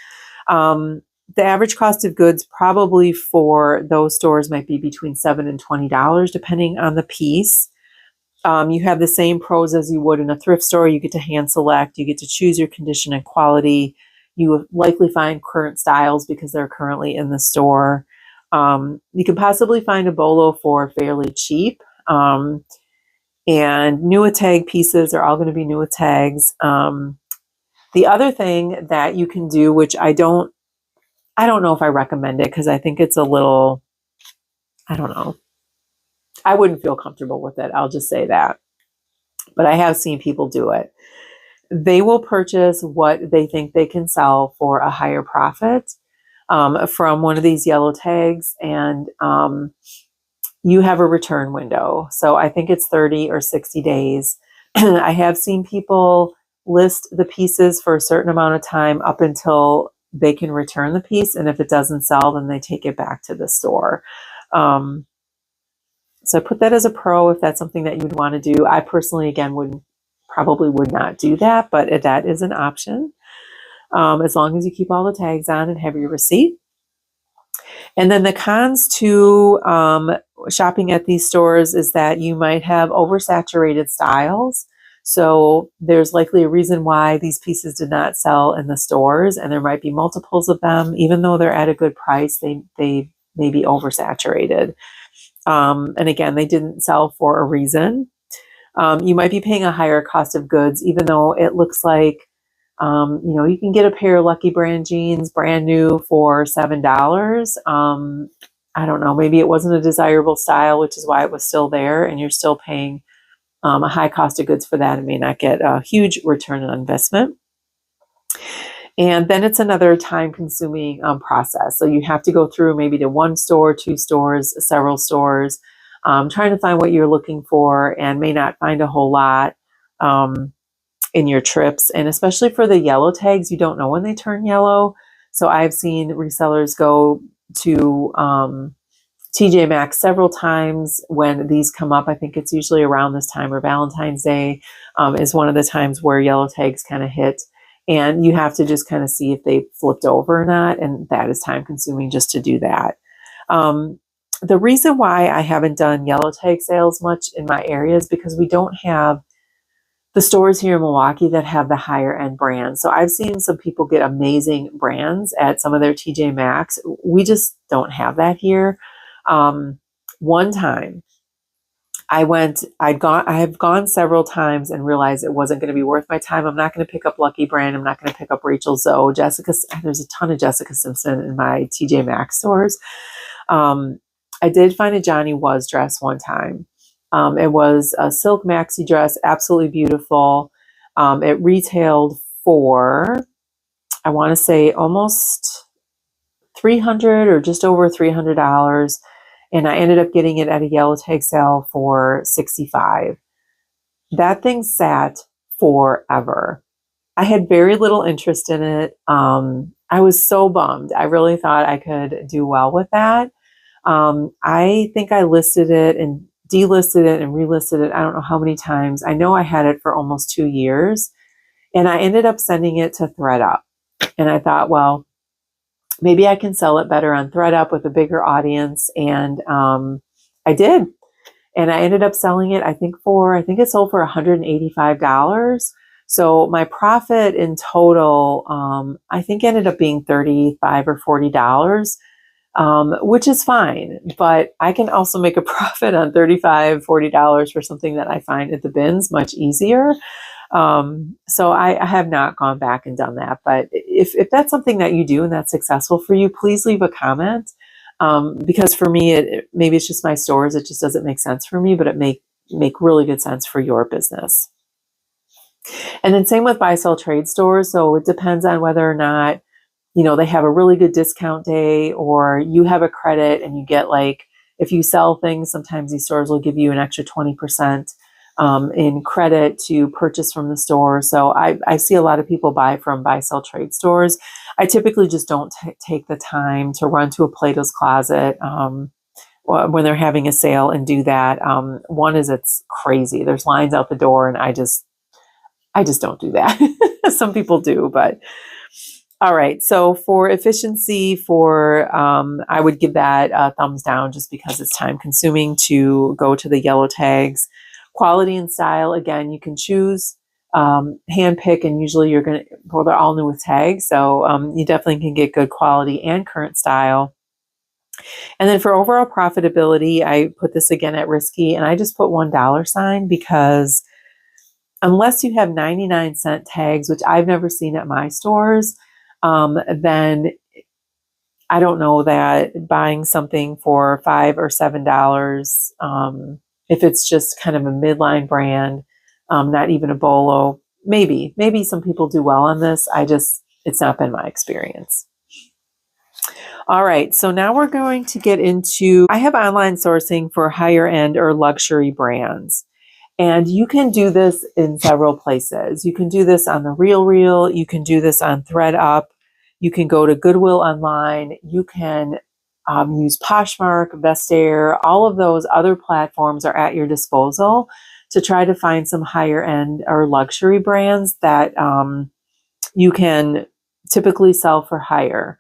The average cost of goods probably for those stores might be between $7 and $20, depending on the piece. You have the same pros as you would in a thrift store. You get to hand select, you get to choose your condition and quality. You will likely find current styles because they're currently in the store. You can possibly find a bolo for fairly cheap. And Nuatag pieces are all going to be Nuatags. The other thing that you can do, which I don't know if I recommend it because I think it's a little, I don't know. I wouldn't feel comfortable with it. I'll just say that. But I have seen people do it. They will purchase what they think they can sell for a higher profit from one of these yellow tags, and you have a return window. So I think it's 30 or 60 days. I have seen people list the pieces for a certain amount of time up until they can return the piece, and if it doesn't sell, then they take it back to the store. So I put that as a pro if that's something that you would want to do. I personally, again, probably would not do that, but that is an option as long as you keep all the tags on and have your receipt. And then the cons to shopping at these stores is that you might have oversaturated styles. So there's likely a reason why these pieces did not sell in the stores, and there might be multiples of them. Even though they're at a good price, they may be oversaturated. And again, they didn't sell for a reason. You might be paying a higher cost of goods, even though it looks like, you can get a pair of Lucky Brand jeans brand new for $7. I don't know, maybe it wasn't a desirable style, which is why it was still there, and you're still paying a high cost of goods for that and may not get a huge return on investment. And then it's another time-consuming process. So you have to go through maybe to 1 store, 2 stores, several stores, trying to find what you're looking for, and may not find a whole lot in your trips. And especially for the yellow tags, you don't know when they turn yellow. So I've seen resellers go to TJ Maxx several times when these come up. I think it's usually around this time, or Valentine's Day is one of the times where yellow tags kind of hit. And you have to just kind of see if they flipped over or not. And that is time consuming just to do that. The reason why I haven't done yellow tag sales much in my area is because we don't have the stores here in Milwaukee that have the higher end brands. So I've seen some people get amazing brands at some of their TJ Maxx. We just don't have that here. One time I have gone several times and realized it wasn't going to be worth my time. I'm not going to pick up Lucky Brand. I'm not going to pick up Rachel Zoe, Jessica. There's a ton of Jessica Simpson in my TJ Maxx stores. I did find a Johnny Was dress one time. It was a silk maxi dress, absolutely beautiful. It retailed for, I want to say, almost $300 or just over $300. And I ended up getting it at a yellow tag sale for $65. That thing sat forever. I had very little interest in it. I was so bummed. I really thought I could do well with that. I think I listed it and delisted it and relisted it. I don't know how many times. I know I had it for almost 2 years, and I ended up sending it to ThredUp. And I thought, well, maybe I can sell it better on ThredUp with a bigger audience. And I did. And I ended up selling it, I think it sold for $185. So my profit in total, I think ended up being $35 or $40, which is fine. But I can also make a profit on $35, $40 for something that I find at the bins much easier. So I have not gone back and done that. But if that's something that you do and that's successful for you, please leave a comment. Because for me, maybe it's just my stores. It just doesn't make sense for me, but it make really good sense for your business. And then same with buy, sell, trade stores. So it depends on whether or not, they have a really good discount day, or you have a credit and you get, like, if you sell things, sometimes these stores will give you an extra 20% in credit to purchase from the store. So I see a lot of people buy from buy, sell, trade stores. I typically just don't take the time to run to a Plato's Closet when they're having a sale and do that. One is, it's crazy. There's lines out the door, and I just don't do that. Some people do, but all right. So for efficiency, I would give that a thumbs down, just because it's time consuming to go to the yellow tags. Quality and style, again, you can choose, hand pick, and usually they're all new with tags. So you definitely can get good quality and current style. And then for overall profitability, I put this again at risky, and I just put $1 sign, because unless you have 99-cent tags, which I've never seen at my stores, then I don't know that buying something for $5 or $7, if it's just kind of a midline brand, not even a bolo, maybe some people do well on this. It's not been my experience. All right, so now we're going to get into, I have online sourcing for higher end or luxury brands. And you can do this in several places. You can do this on the RealReal. You can do this on ThredUp. You can go to Goodwill online. You can use Poshmark, Vestair. All of those other platforms are at your disposal to try to find some higher end or luxury brands that you can typically sell for higher.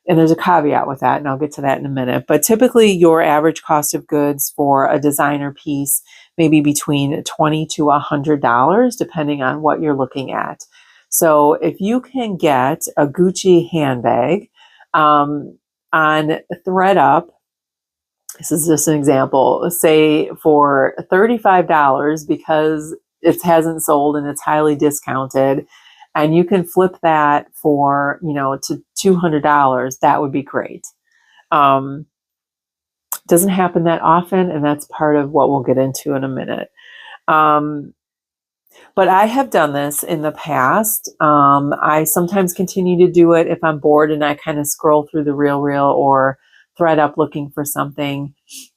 And there's a caveat with that, and I'll get to that in a minute. But typically your average cost of goods for a designer piece may be between $20 to $100, depending on what you're looking at. So if you can get a Gucci handbag on ThredUp, this is just an example, say for $35, because it hasn't sold and it's highly discounted, and you can flip that for, to $200, that would be great. Doesn't happen that often, and that's part of what we'll get into in a minute. But I have done this in the past. I sometimes continue to do it if I'm bored and I kind of scroll through the RealReal or ThredUp looking for something.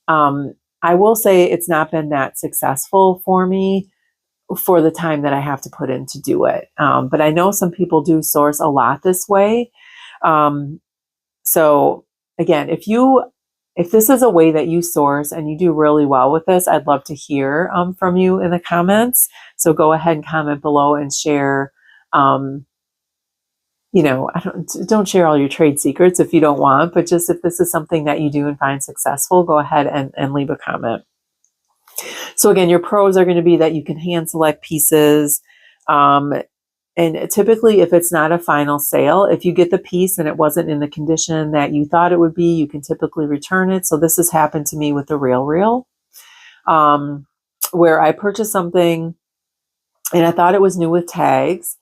I will say it's not been that successful for me for the time that I have to put in to do it. But I know some people do source a lot this way. So again, if this is a way that you source and you do really well with this, I'd love to hear from you in the comments. So go ahead and comment below and share. Don't share all your trade secrets if you don't want, but just if this is something that you do and find successful, go ahead and leave a comment. So again, your pros are going to be that you can hand select pieces. And typically, if it's not a final sale, if you get the piece and it wasn't in the condition that you thought it would be, you can typically return it. So this has happened to me with the RealReal. where I purchased something and I thought it was new with tags,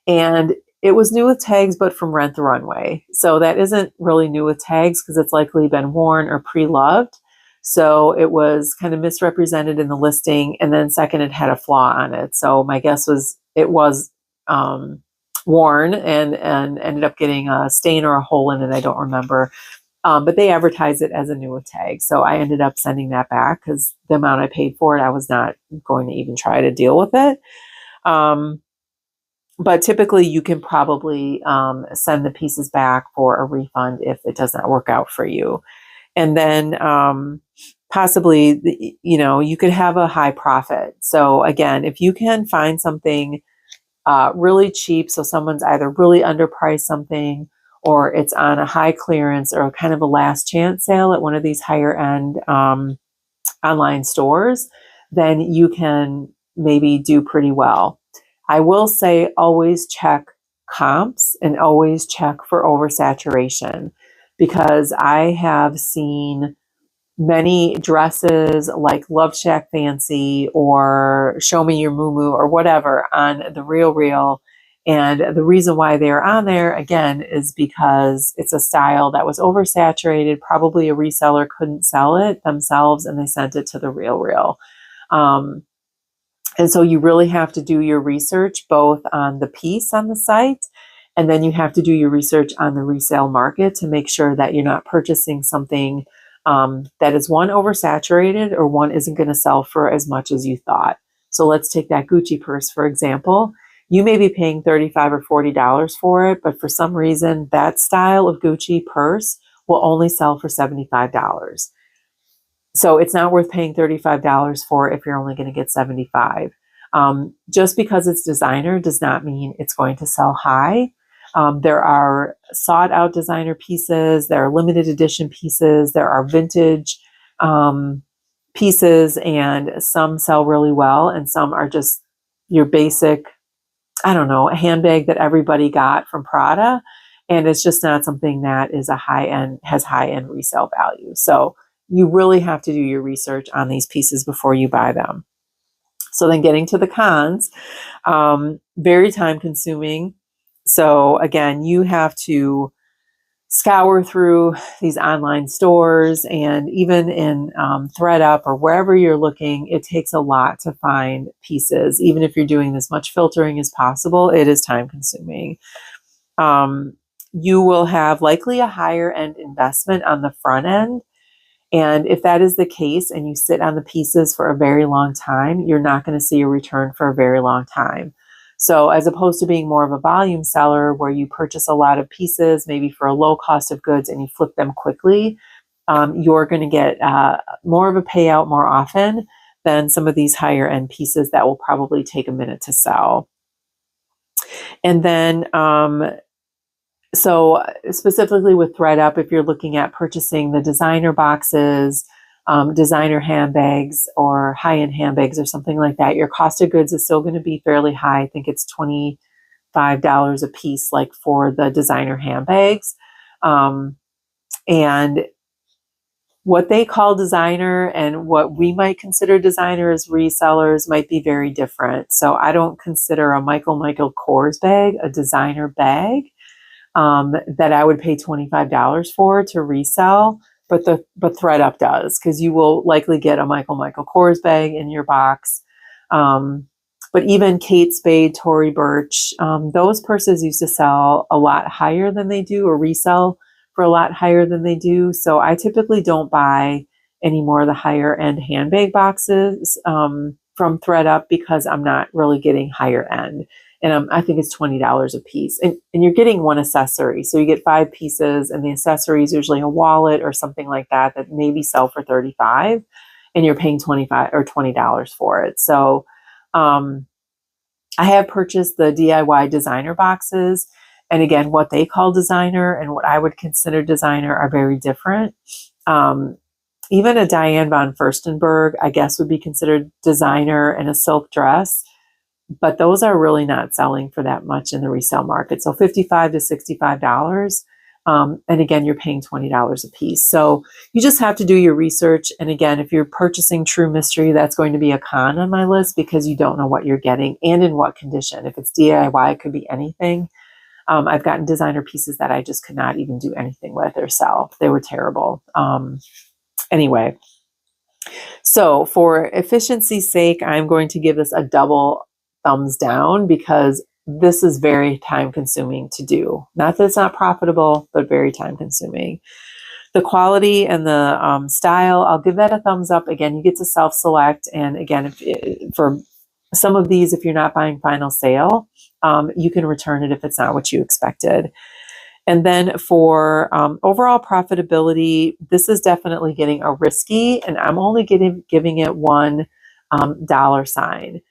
and it was new with tags, but from Rent the Runway. So that isn't really new with tags because it's likely been worn or pre-loved. So it was kind of misrepresented in the listing. And then second, it had a flaw on it. So my guess was it was worn and ended up getting a stain or a hole in it. I don't remember. But they advertised it as a new with tag. So I ended up sending that back because the amount I paid for it, I was not going to even try to deal with it. But typically you can probably send the pieces back for a refund if it does not work out for you. And then possibly, you could have a high profit. So again, if you can find something really cheap, so someone's either really underpriced something or it's on a high clearance or kind of a last chance sale at one of these higher end online stores, then you can maybe do pretty well. I will say always check comps and always check for oversaturation, because I have seen many dresses like Love Shack Fancy or Show Me Your Moo or whatever on the RealReal. And the reason why they're on there, again, is because it's a style that was oversaturated. Probably a reseller couldn't sell it themselves and they sent it to the RealReal. And so you really have to do your research both on the piece on the site, and then you have to do your research on the resale market to make sure that you're not purchasing something that is one, oversaturated, or one isn't going to sell for as much as you thought. So let's take that Gucci purse, for example. You may be paying $35 or $40 for it, but for some reason, that style of Gucci purse will only sell for $75. So it's not worth paying $35 for if you're only going to get $75. Just because it's designer does not mean it's going to sell high. There are sought out designer pieces, there are limited edition pieces, there are vintage pieces, and some sell really well, and some are just your basic, I don't know, a handbag that everybody got from Prada, and it's just not something that is has high end resale value. So you really have to do your research on these pieces before you buy them. So then getting to the cons, very time consuming. So again, you have to scour through these online stores, and even in ThreadUp or wherever you're looking, it takes a lot to find pieces. Even if you're doing as much filtering as possible, it is time consuming. You will have likely a higher end investment on the front end. And if that is the case and you sit on the pieces for a very long time, you're not going to see a return for a very long time. So as opposed to being more of a volume seller where you purchase a lot of pieces, maybe for a low cost of goods, and you flip them quickly, you're going to get more of a payout more often than some of these higher end pieces that will probably take a minute to sell. And then so specifically with ThreadUp, if you're looking at purchasing the designer boxes, designer handbags or high-end handbags or something like that, your cost of goods is still going to be fairly high. I think it's $25 a piece, like for the designer handbags. And what they call designer and what we might consider designer as resellers might be very different. So I don't consider a Michael Kors bag a designer bag that I would pay $25 for to resell, but ThreadUp does, because you will likely get a Michael Kors bag in your box. But even Kate Spade, Tory Burch, those purses used to sell a lot higher than they do, or resell for a lot higher than they do. So I typically don't buy any more of the higher end handbag boxes from ThreadUp, because I'm not really getting higher end. And I think it's $20 a piece. And you're getting one accessory. So you get 5 pieces, and the accessory is usually a wallet or something like that maybe sell for $35, and you're paying $25 or $20 for it. So I have purchased the DIY designer boxes. And again, what they call designer and what I would consider designer are very different. Even a Diane von Furstenberg, I guess, would be considered designer, and a silk dress. But those are really not selling for that much in the resale market. So $55 to $65 And again, you're paying $20 a piece. So you just have to do your research. And again, if you're purchasing True Mystery, that's going to be a con on my list because you don't know what you're getting and in what condition. If it's DIY, it could be anything. I've gotten designer pieces that I just could not even do anything with or sell. They were terrible. Anyway, so for efficiency's sake, I'm going to give this a double thumbs down because this is very time consuming to do. Not that it's not profitable, but very time consuming. The quality and the style, I'll give that a thumbs up. Again, you get to self-select. And again, for some of these, if you're not buying final sale, you can return it if it's not what you expected. And then for overall profitability, this is definitely getting a risky, and I'm only giving it one dollar sign.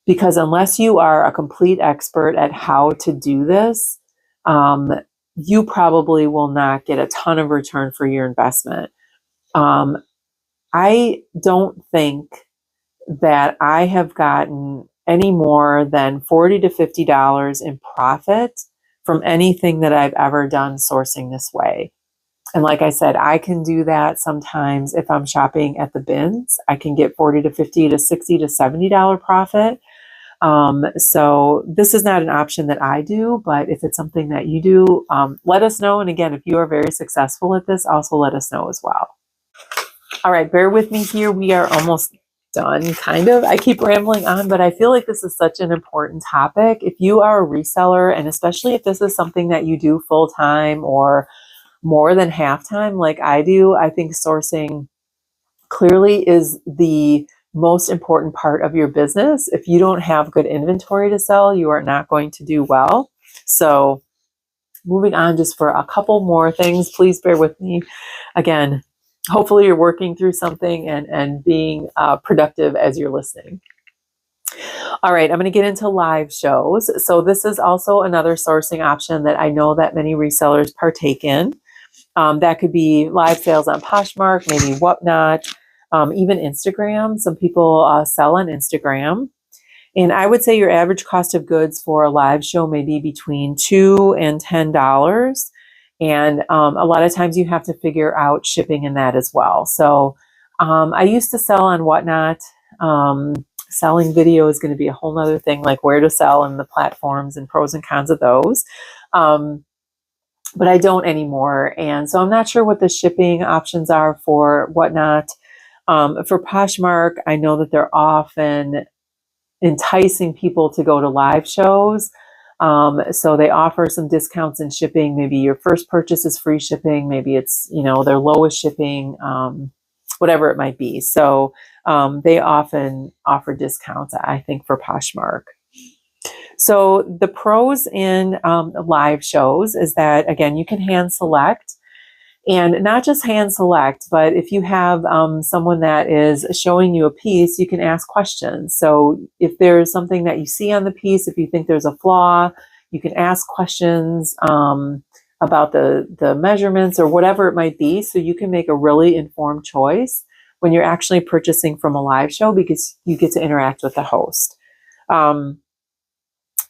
Because unless you are a complete expert at how to do this, you probably will not get a ton of return for your investment. I don't think that I have gotten any more than $40 to $50 in profit from anything that I've ever done sourcing this way. And like I said, I can do that sometimes if I'm shopping at the bins. I can get $40 to $50 to $60 to $70 profit. So this is not an option that I do, but if it's something that you do, let us know. And again, if you are very successful at this, also let us know as well. All right, bear with me here. We are almost done, kind of. I keep rambling on, but I feel like this is such an important topic. If you are a reseller, and especially if this is something that you do full time or more than half time, like I do, I think sourcing clearly is the most important part of your business. If you don't have good inventory to sell, you are not going to do well. So moving on just for a couple more things, please bear with me. Again, hopefully you're working through something and being productive as you're listening. All right, I'm going to get into live shows. So this is also another sourcing option that I know that many resellers partake in. That could be live sales on Poshmark, maybe Whatnot, even Instagram. Some people sell on Instagram. And I would say your average cost of goods for a live show may be between $2 and $10. And a lot of times you have to figure out shipping in that as well. So I used to sell on Whatnot. Selling video is going to be a whole nother thing, like where to sell and the platforms and pros and cons of those. But I don't anymore. And so I'm not sure what the shipping options are for Whatnot. For Poshmark, I know that they're often enticing people to go to live shows. So they offer some discounts in shipping. Maybe your first purchase is free shipping. Maybe it's, their lowest shipping, whatever it might be. So they often offer discounts, I think, for Poshmark. So the pros in live shows is that, again, you can hand select. And not just hand select, but if you have someone that is showing you a piece, you can ask questions. So if there's something that you see on the piece, if you think there's a flaw, you can ask questions about the measurements or whatever it might be. So you can make a really informed choice when you're actually purchasing from a live show because you get to interact with the host.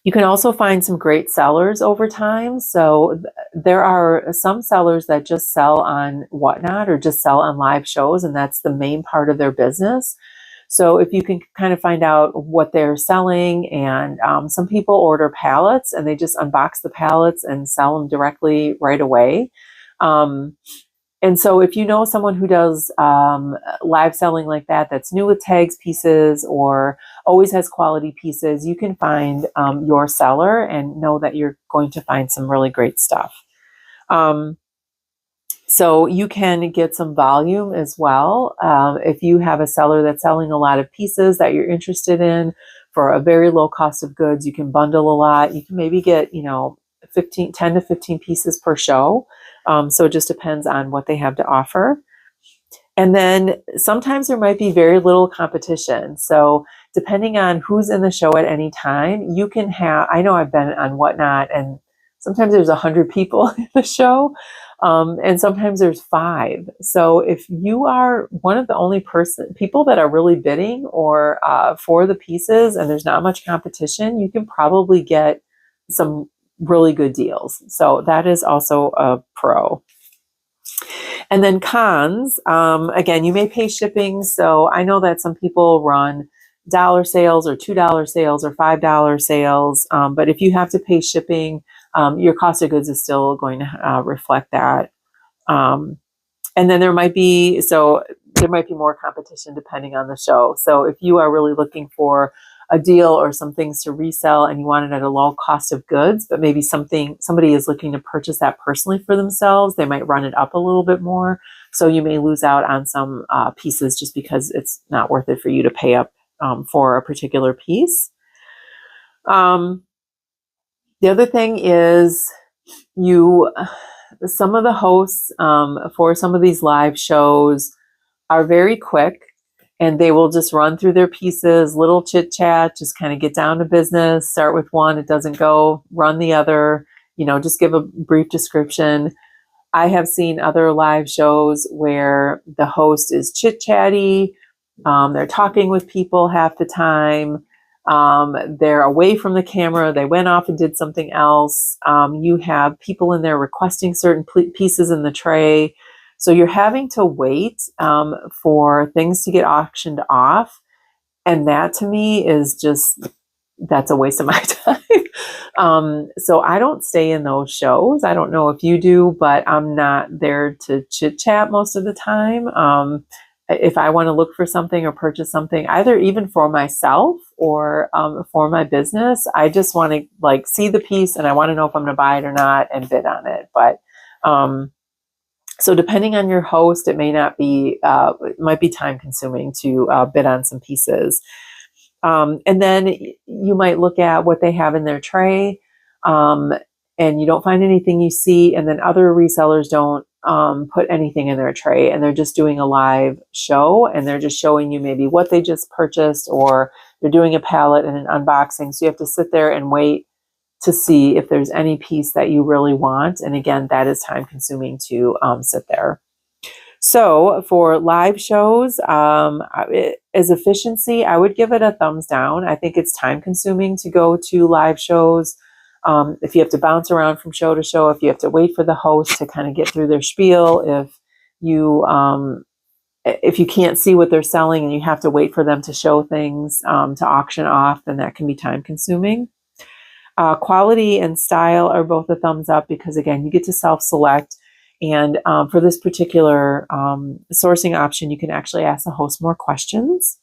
You can also find some great sellers over time. So there are some sellers that just sell on Whatnot or just sell on live shows, and that's the main part of their business. So if you can kind of find out what they're selling, and some people order pallets and they just unbox the pallets and sell them directly right away. And so if you know someone who does live selling like that, that's new with tags pieces or always has quality pieces, you can find your seller and know that you're going to find some really great stuff. So you can get some volume as well. If you have a seller that's selling a lot of pieces that you're interested in for a very low cost of goods, you can bundle a lot. You can maybe get, 10 to 15 pieces per show. So it just depends on what they have to offer. And then sometimes there might be very little competition. So depending on who's in the show at any time, you can have, I know I've been on Whatnot and sometimes there's 100 people in the show. And sometimes there's 5. So if you are one of the only people that are really bidding or for the pieces and there's not much competition, you can probably get some really good deals. So that is also a pro. And then cons, again, you may pay shipping. So I know that some people run dollar sales or $2 sales or $5 sales. But if you have to pay shipping, your cost of goods is still going to reflect that. And then there might be more competition depending on the show. So if you are really looking for a deal or some things to resell and you want it at a low cost of goods, but maybe somebody is looking to purchase that personally for themselves, they might run it up a little bit more. So you may lose out on some pieces just because it's not worth it for you to pay up for a particular piece. The other thing is some of the hosts for some of these live shows are very quick, and they will just run through their pieces, little chit chat, just kind of get down to business, start with one, it doesn't go, run the other, just give a brief description. I have seen other live shows where the host is chit chatty, they're talking with people half the time. They're away from the camera. They went off and did something else. You have people in there requesting certain pieces in the tray. So you're having to wait for things to get auctioned off. And that to me is that's a waste of my time. So I don't stay in those shows. I don't know if you do, but I'm not there to chit chat most of the time. If I want to look for something or purchase something, either even for myself or for my business, I just want to see the piece and I want to know if I'm going to buy it or not and bid on it. But so depending on your host, it might be time consuming to bid on some pieces. And then you might look at what they have in their tray and you don't find anything you see, and then other resellers don't put anything in their tray, and they're just doing a live show and they're just showing you maybe what they just purchased, or they're doing a pallet and an unboxing. So you have to sit there and wait to see if there's any piece that you really want. And again, that is time consuming to sit there. So for live shows, as efficiency, I would give it a thumbs down. I think it's time consuming to go to live shows. If you have to bounce around from show to show, if you have to wait for the host to kind of get through their spiel, if you can't see what they're selling and you have to wait for them to show things to auction off, then that can be time consuming. Quality and style are both a thumbs up because, again, you get to self-select. And for this particular sourcing option, you can actually ask the host more questions.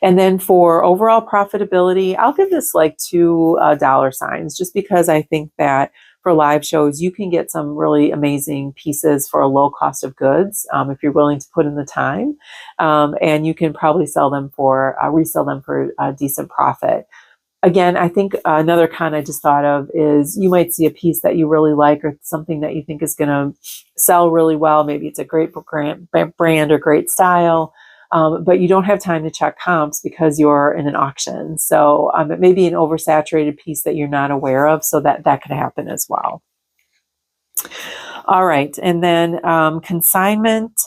And then for overall profitability, I'll give this like $2 just because I think that for live shows, you can get some really amazing pieces for a low cost of goods if you're willing to put in the time. And you can probably resell them for a decent profit. Again, I think another con I just thought of is you might see a piece that you really like or something that you think is going to sell really well. Maybe it's a great brand or great style, but you don't have time to check comps because you're in an auction. So it may be an oversaturated piece that you're not aware of, so that could happen as well. All right, and then consignment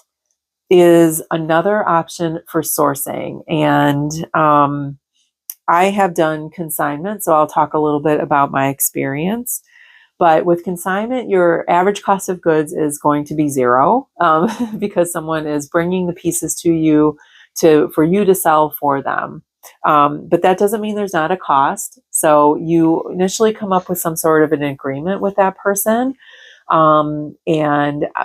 is another option for sourcing. And I have done consignment, so I'll talk a little bit about my experience. But with consignment, your average cost of goods is going to be zero because someone is bringing the pieces to you for you to sell for them. But that doesn't mean there's not a cost. So you initially come up with some sort of an agreement with that person. And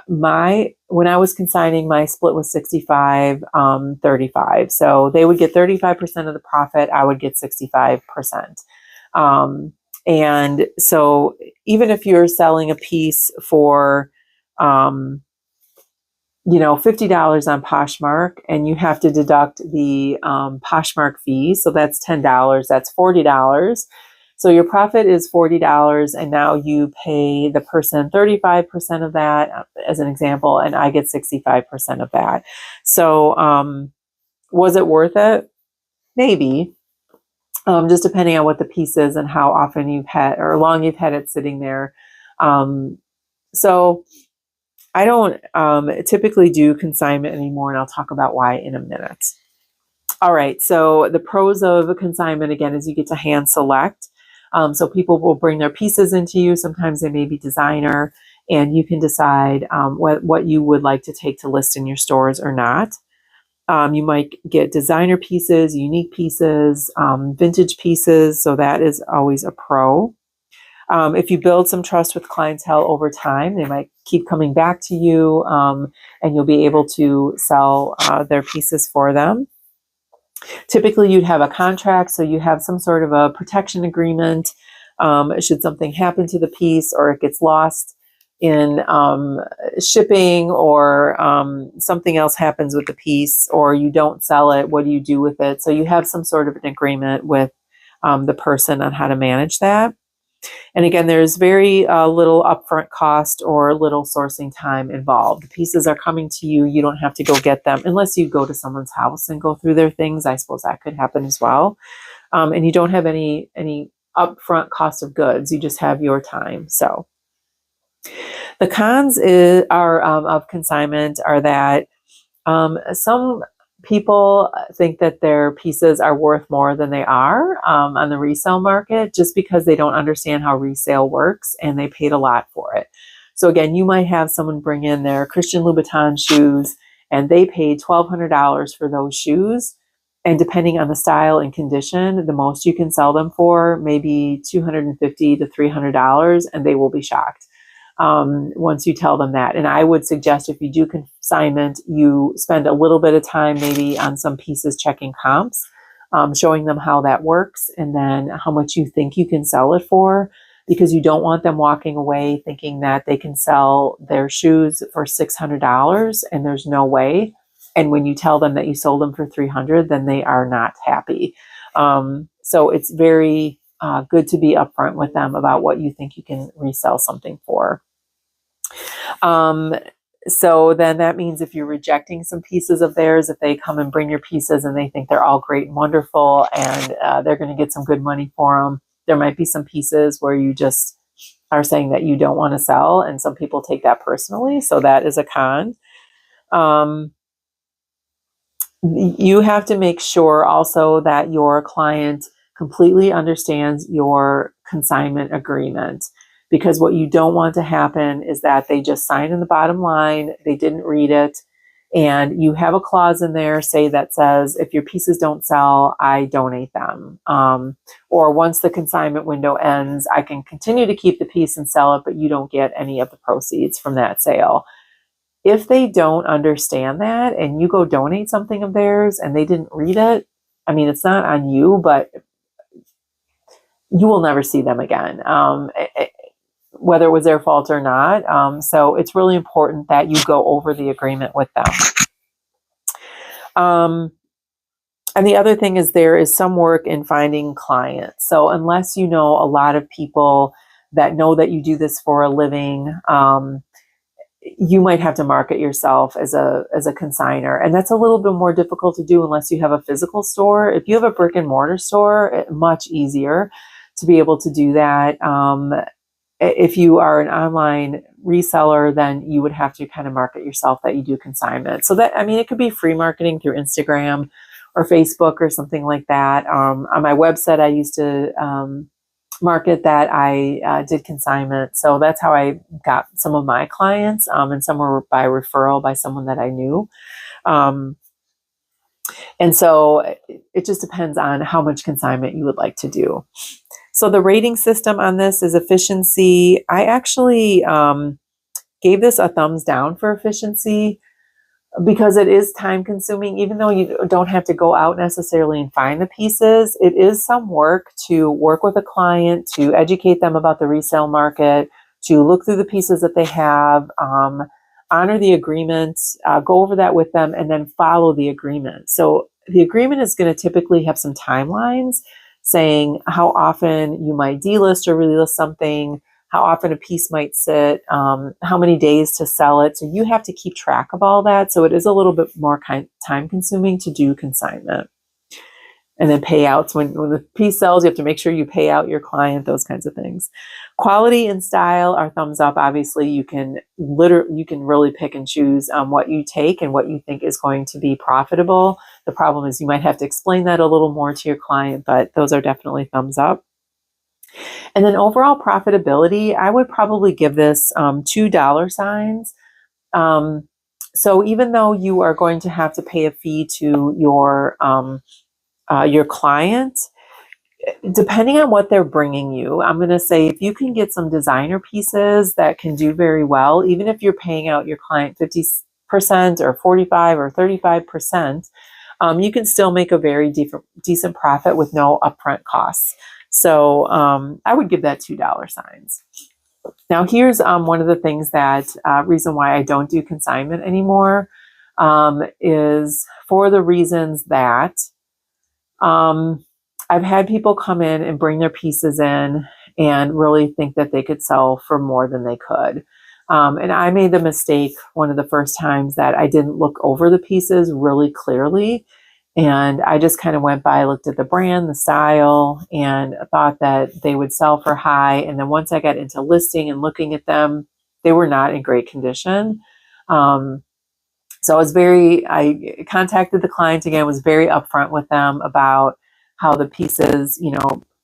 when I was consigning, my split was 65, 35. So they would get 35% of the profit. I would get 65%. And so even if you're selling a piece for, $50 on Poshmark and you have to deduct the, Poshmark fee. So that's $10, that's $40. So your profit is $40, and now you pay the person 35% of that, as an example, and I get 65% of that. So was it worth it? Maybe, just depending on what the piece is and how often you've had or long you've had it sitting there. So I don't typically do consignment anymore, and I'll talk about why in a minute. All right, so the pros of a consignment, again, is you get to hand select. So people will bring their pieces into you. Sometimes they may be designer, and you can decide what you would like to take to list in your stores or not. You might get designer pieces, unique pieces, vintage pieces. So that is always a pro. If you build some trust with clientele over time, they might keep coming back to you, and you'll be able to sell their pieces for them. Typically, you'd have a contract, so you have some sort of a protection agreement. Should something happen to the piece, or it gets lost in shipping, or something else happens with the piece, or you don't sell it, what do you do with it? So you have some sort of an agreement with the person on how to manage that. And again, there's very little upfront cost or little sourcing time involved. The pieces are coming to you. You don't have to go get them unless you go to someone's house and go through their things. I suppose that could happen as well. And you don't have any upfront cost of goods. You just have your time. So the cons of consignment are that some people think that their pieces are worth more than they are on the resale market, just because they don't understand how resale works and they paid a lot for it. So again, you might have someone bring in their Christian Louboutin shoes and they paid $1,200 for those shoes. And depending on the style and condition, the most you can sell them for maybe $250 to $300, and they will be shocked once you tell them that. And I would suggest, if you do consignment, you spend a little bit of time maybe on some pieces checking comps, showing them how that works, and then how much you think you can sell it for, because you don't want them walking away thinking that they can sell their shoes for $600 and there's no way. And when you tell them that you sold them for $300, then they are not happy. So it's very good to be upfront with them about what you think you can resell something for. So then that means if you're rejecting some pieces of theirs, if they come and bring your pieces and they think they're all great and wonderful and they're going to get some good money for them, there might be some pieces where you just are saying that you don't want to sell, and some people take that personally. So that is a con. You have to make sure also that your client completely understands your consignment agreement, because what you don't want to happen is that they just sign in the bottom line, they didn't read it, and you have a clause in there, say, that says, if your pieces don't sell, I donate them. Or once the consignment window ends, I can continue to keep the piece and sell it, but you don't get any of the proceeds from that sale. If they don't understand that and you go donate something of theirs and they didn't read it, I mean, it's not on you, but you will never see them again, whether it was their fault or not. So it's really important that you go over the agreement with them. And the other thing is, there is some work in finding clients. So unless you know a lot of people that know that you do this for a living, you might have to market yourself as a consignor. And that's a little bit more difficult to do unless you have a physical store. If you have a brick and mortar store, much easier to be able to do that. If you are an online reseller, then you would have to kind of market yourself that you do consignment. So that, I mean, it could be free marketing through Instagram or Facebook or something like that. On my website, I used to market that I did consignment. So that's how I got some of my clients, and some were by referral by someone that I knew. And so it just depends on how much consignment you would like to do. So the rating system on this is efficiency. I actually gave this a thumbs down for efficiency, because it is time consuming. Even though you don't have to go out necessarily and find the pieces, it is some work to work with a client, to educate them about the resale market, to look through the pieces that they have, honor the agreement, go over that with them, and then follow the agreement. So the agreement is going to typically have some timelines saying how often you might delist or relist something, how often a piece might sit, how many days to sell it. So you have to keep track of all that. So it is a little bit more time consuming to do consignment. And then payouts, when the piece sells, you have to make sure you pay out your client, those kinds of things. Quality and style are thumbs up. Obviously, you can really pick and choose what you take and what you think is going to be profitable. The problem is you might have to explain that a little more to your client, but those are definitely thumbs up. And then overall profitability, I would probably give this $2. So even though you are going to have to pay a fee to your client, depending on what they're bringing you, I'm going to say if you can get some designer pieces that can do very well, even if you're paying out your client 50% or 45 or 35%, you can still make a very decent profit with no upfront costs. So I would give that $2 signs. Now here's one of the things that reason why I don't do consignment anymore is for the reasons that I've had people come in and bring their pieces in and really think that they could sell for more than they could. And I made the mistake one of the first times that I didn't look over the pieces really clearly. And I just kind of went by, looked at the brand, the style, and thought that they would sell for high. And then once I got into listing and looking at them, they were not in great condition. So I contacted the client again, was very upfront with them about how the pieces,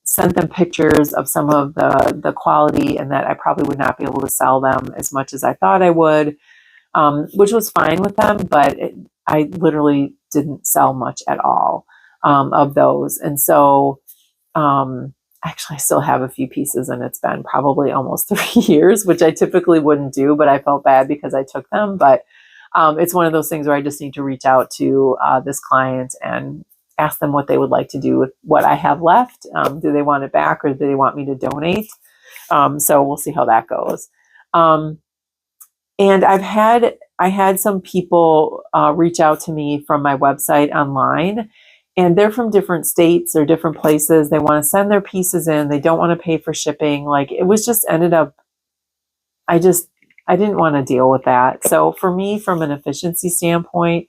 sent them pictures of some of the quality and that I probably would not be able to sell them as much as I thought I would, which was fine with them, but I literally didn't sell much at all of those. And so actually I still have a few pieces and it's been probably almost 3 years, which I typically wouldn't do, but I felt bad because I took them. But it's one of those things where I just need to reach out to this client and ask them what they would like to do with what I have left. Do they want it back or do they want me to donate? So we'll see how that goes. And I had some people reach out to me from my website online, and they're from different states or different places. They want to send their pieces in. They don't want to pay for shipping. Like it was just ended up, I didn't want to deal with that. So for me, from an efficiency standpoint,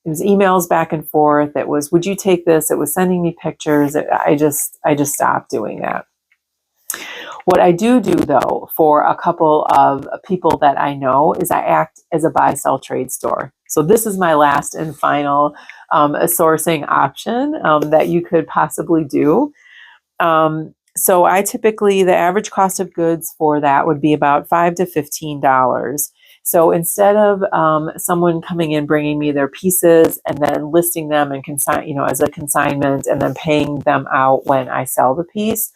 it was emails back and forth. It was, would you take this? It was sending me pictures. I just stopped doing that. What I do though, for a couple of people that I know is I act as a buy, sell, trade store. So this is my last and final sourcing option that you could possibly do. So I typically, the average cost of goods for that would be about $5 to $15. So instead of someone coming in, bringing me their pieces and then listing them and as a consignment and then paying them out when I sell the piece,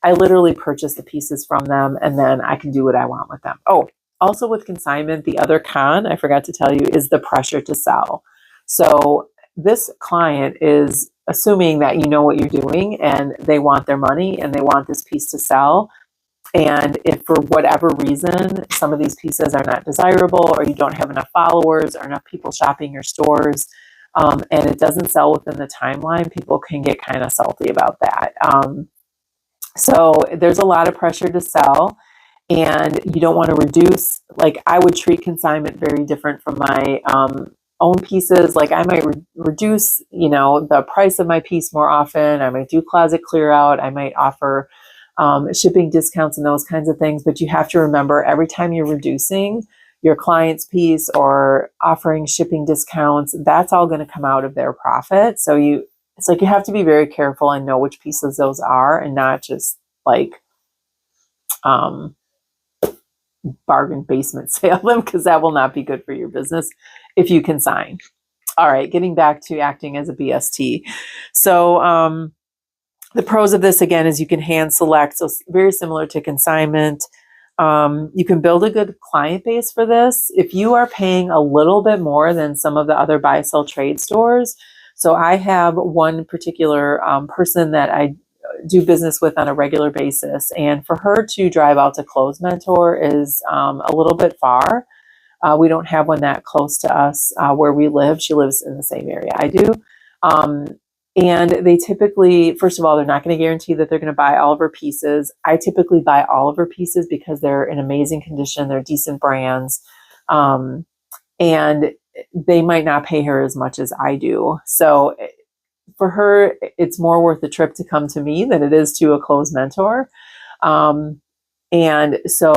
I literally purchase the pieces from them and then I can do what I want with them. Oh, also with consignment, the other con I forgot to tell you is the pressure to sell. So this client is assuming that you know what you're doing and they want their money and they want this piece to sell. And if for whatever reason, some of these pieces are not desirable or you don't have enough followers or enough people shopping your stores, and it doesn't sell within the timeline, people can get kind of salty about that. So there's a lot of pressure to sell and you don't want to reduce, like I would treat consignment very different from my own pieces. Like I might reduce, the price of my piece more often. I might do closet clear out. I might offer shipping discounts and those kinds of things. But you have to remember every time you're reducing your client's piece or offering shipping discounts, that's all going to come out of their profit. So it's like you have to be very careful and know which pieces those are and not just like bargain basement sale them, because that will not be good for your business if you consign. All right, getting back to acting as a BST. So the pros of this, again, is you can hand select. So very similar to consignment. You can build a good client base for this if you are paying a little bit more than some of the other buy, sell, trade stores. So I have one particular person that I do business with on a regular basis. And for her to drive out to Close Mentor is a little bit far. We don't have one that close to us where we live. She lives in the same area I do. And they typically, first of all, they're not going to guarantee that they're going to buy all of her pieces. I typically buy all of her pieces because they're in amazing condition. They're decent brands. And they might not pay her as much as I do. So for her, it's more worth the trip to come to me than it is to a Close Mentor. And so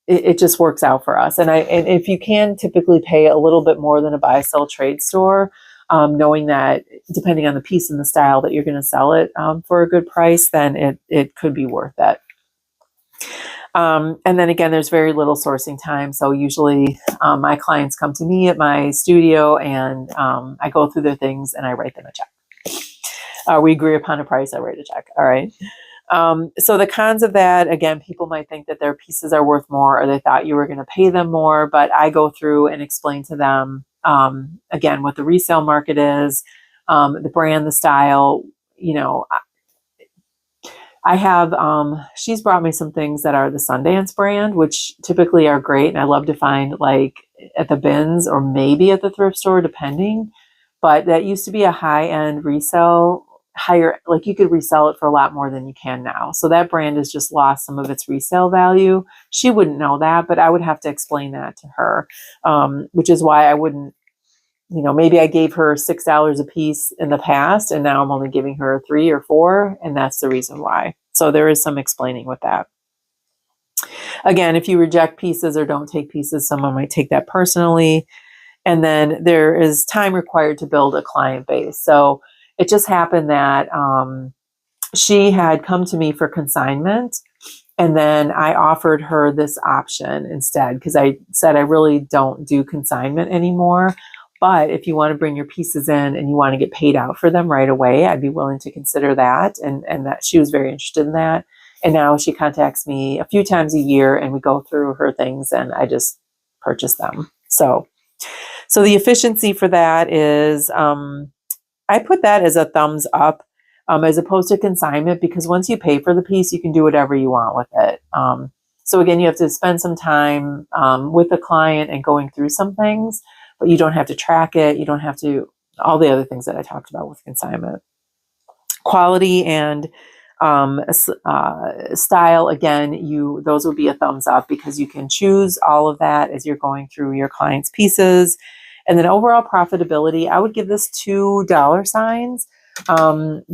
it just works out for us. And if you can typically pay a little bit more than a buy, sell, trade store, knowing that depending on the piece and the style that you're going to sell it for a good price, then it could be worth it. And then again, there's very little sourcing time. So usually my clients come to me at my studio and I go through their things and I write them a check. We agree upon a price, I write a check. All right. So the cons of that, again, people might think that their pieces are worth more or they thought you were going to pay them more, but I go through and explain to them, again, what the resale market is, the brand, the style. I have, she's brought me some things that are the Sundance brand, which typically are great. And I love to find like at the bins or maybe at the thrift store, depending. But that used to be a high-end resale, like you could resell it for a lot more than you can now. So that brand has just lost some of its resale value. She wouldn't know that, but I would have to explain that to her, which is why I wouldn't, maybe I gave her $6 a piece in the past and now I'm only giving her $3 or $4, and that's the reason why. So there is some explaining with that. Again, if you reject pieces or don't take pieces, someone might take that personally. And then there is time required to build a client base. So it just happened that she had come to me for consignment, and then I offered her this option instead because I said I really don't do consignment anymore. But if you want to bring your pieces in and you want to get paid out for them right away, I'd be willing to consider that. And that she was very interested in that. And now she contacts me a few times a year and we go through her things and I just purchase them. So the efficiency for that is, I put that as a thumbs up, as opposed to consignment, because once you pay for the piece, you can do whatever you want with it. So again, you have to spend some time with the client and going through some things, but you don't have to track it. You don't have to, all the other things that I talked about with consignment. Quality and style, again, those would be a thumbs up because you can choose all of that as you're going through your client's pieces. And then overall profitability, I would give this $2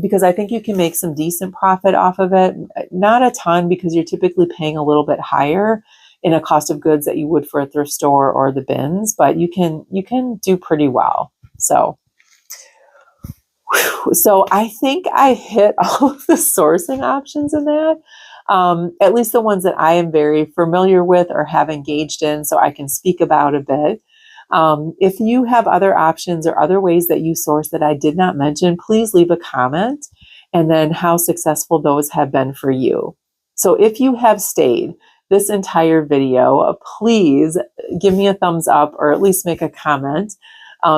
because I think you can make some decent profit off of it. Not a ton because you're typically paying a little bit higher in a cost of goods that you would for a thrift store or the bins, but you can do pretty well. So I think I hit all of the sourcing options in that, at least the ones that I am very familiar with or have engaged in, so I can speak about a bit. If you have other options or other ways that you source that I did not mention, please leave a comment and then how successful those have been for you. So if you have stayed this entire video, please give me a thumbs up or at least make a comment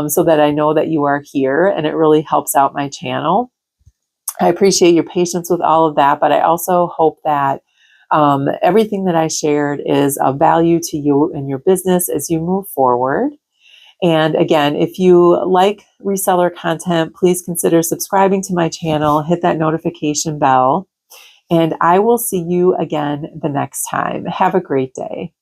so that I know that you are here, and it really helps out my channel. I appreciate your patience with all of that, but I also hope that everything that I shared is of value to you and your business as you move forward. And again, if you like reseller content, please consider subscribing to my channel, hit that notification bell, and I will see you again the next time. Have a great day.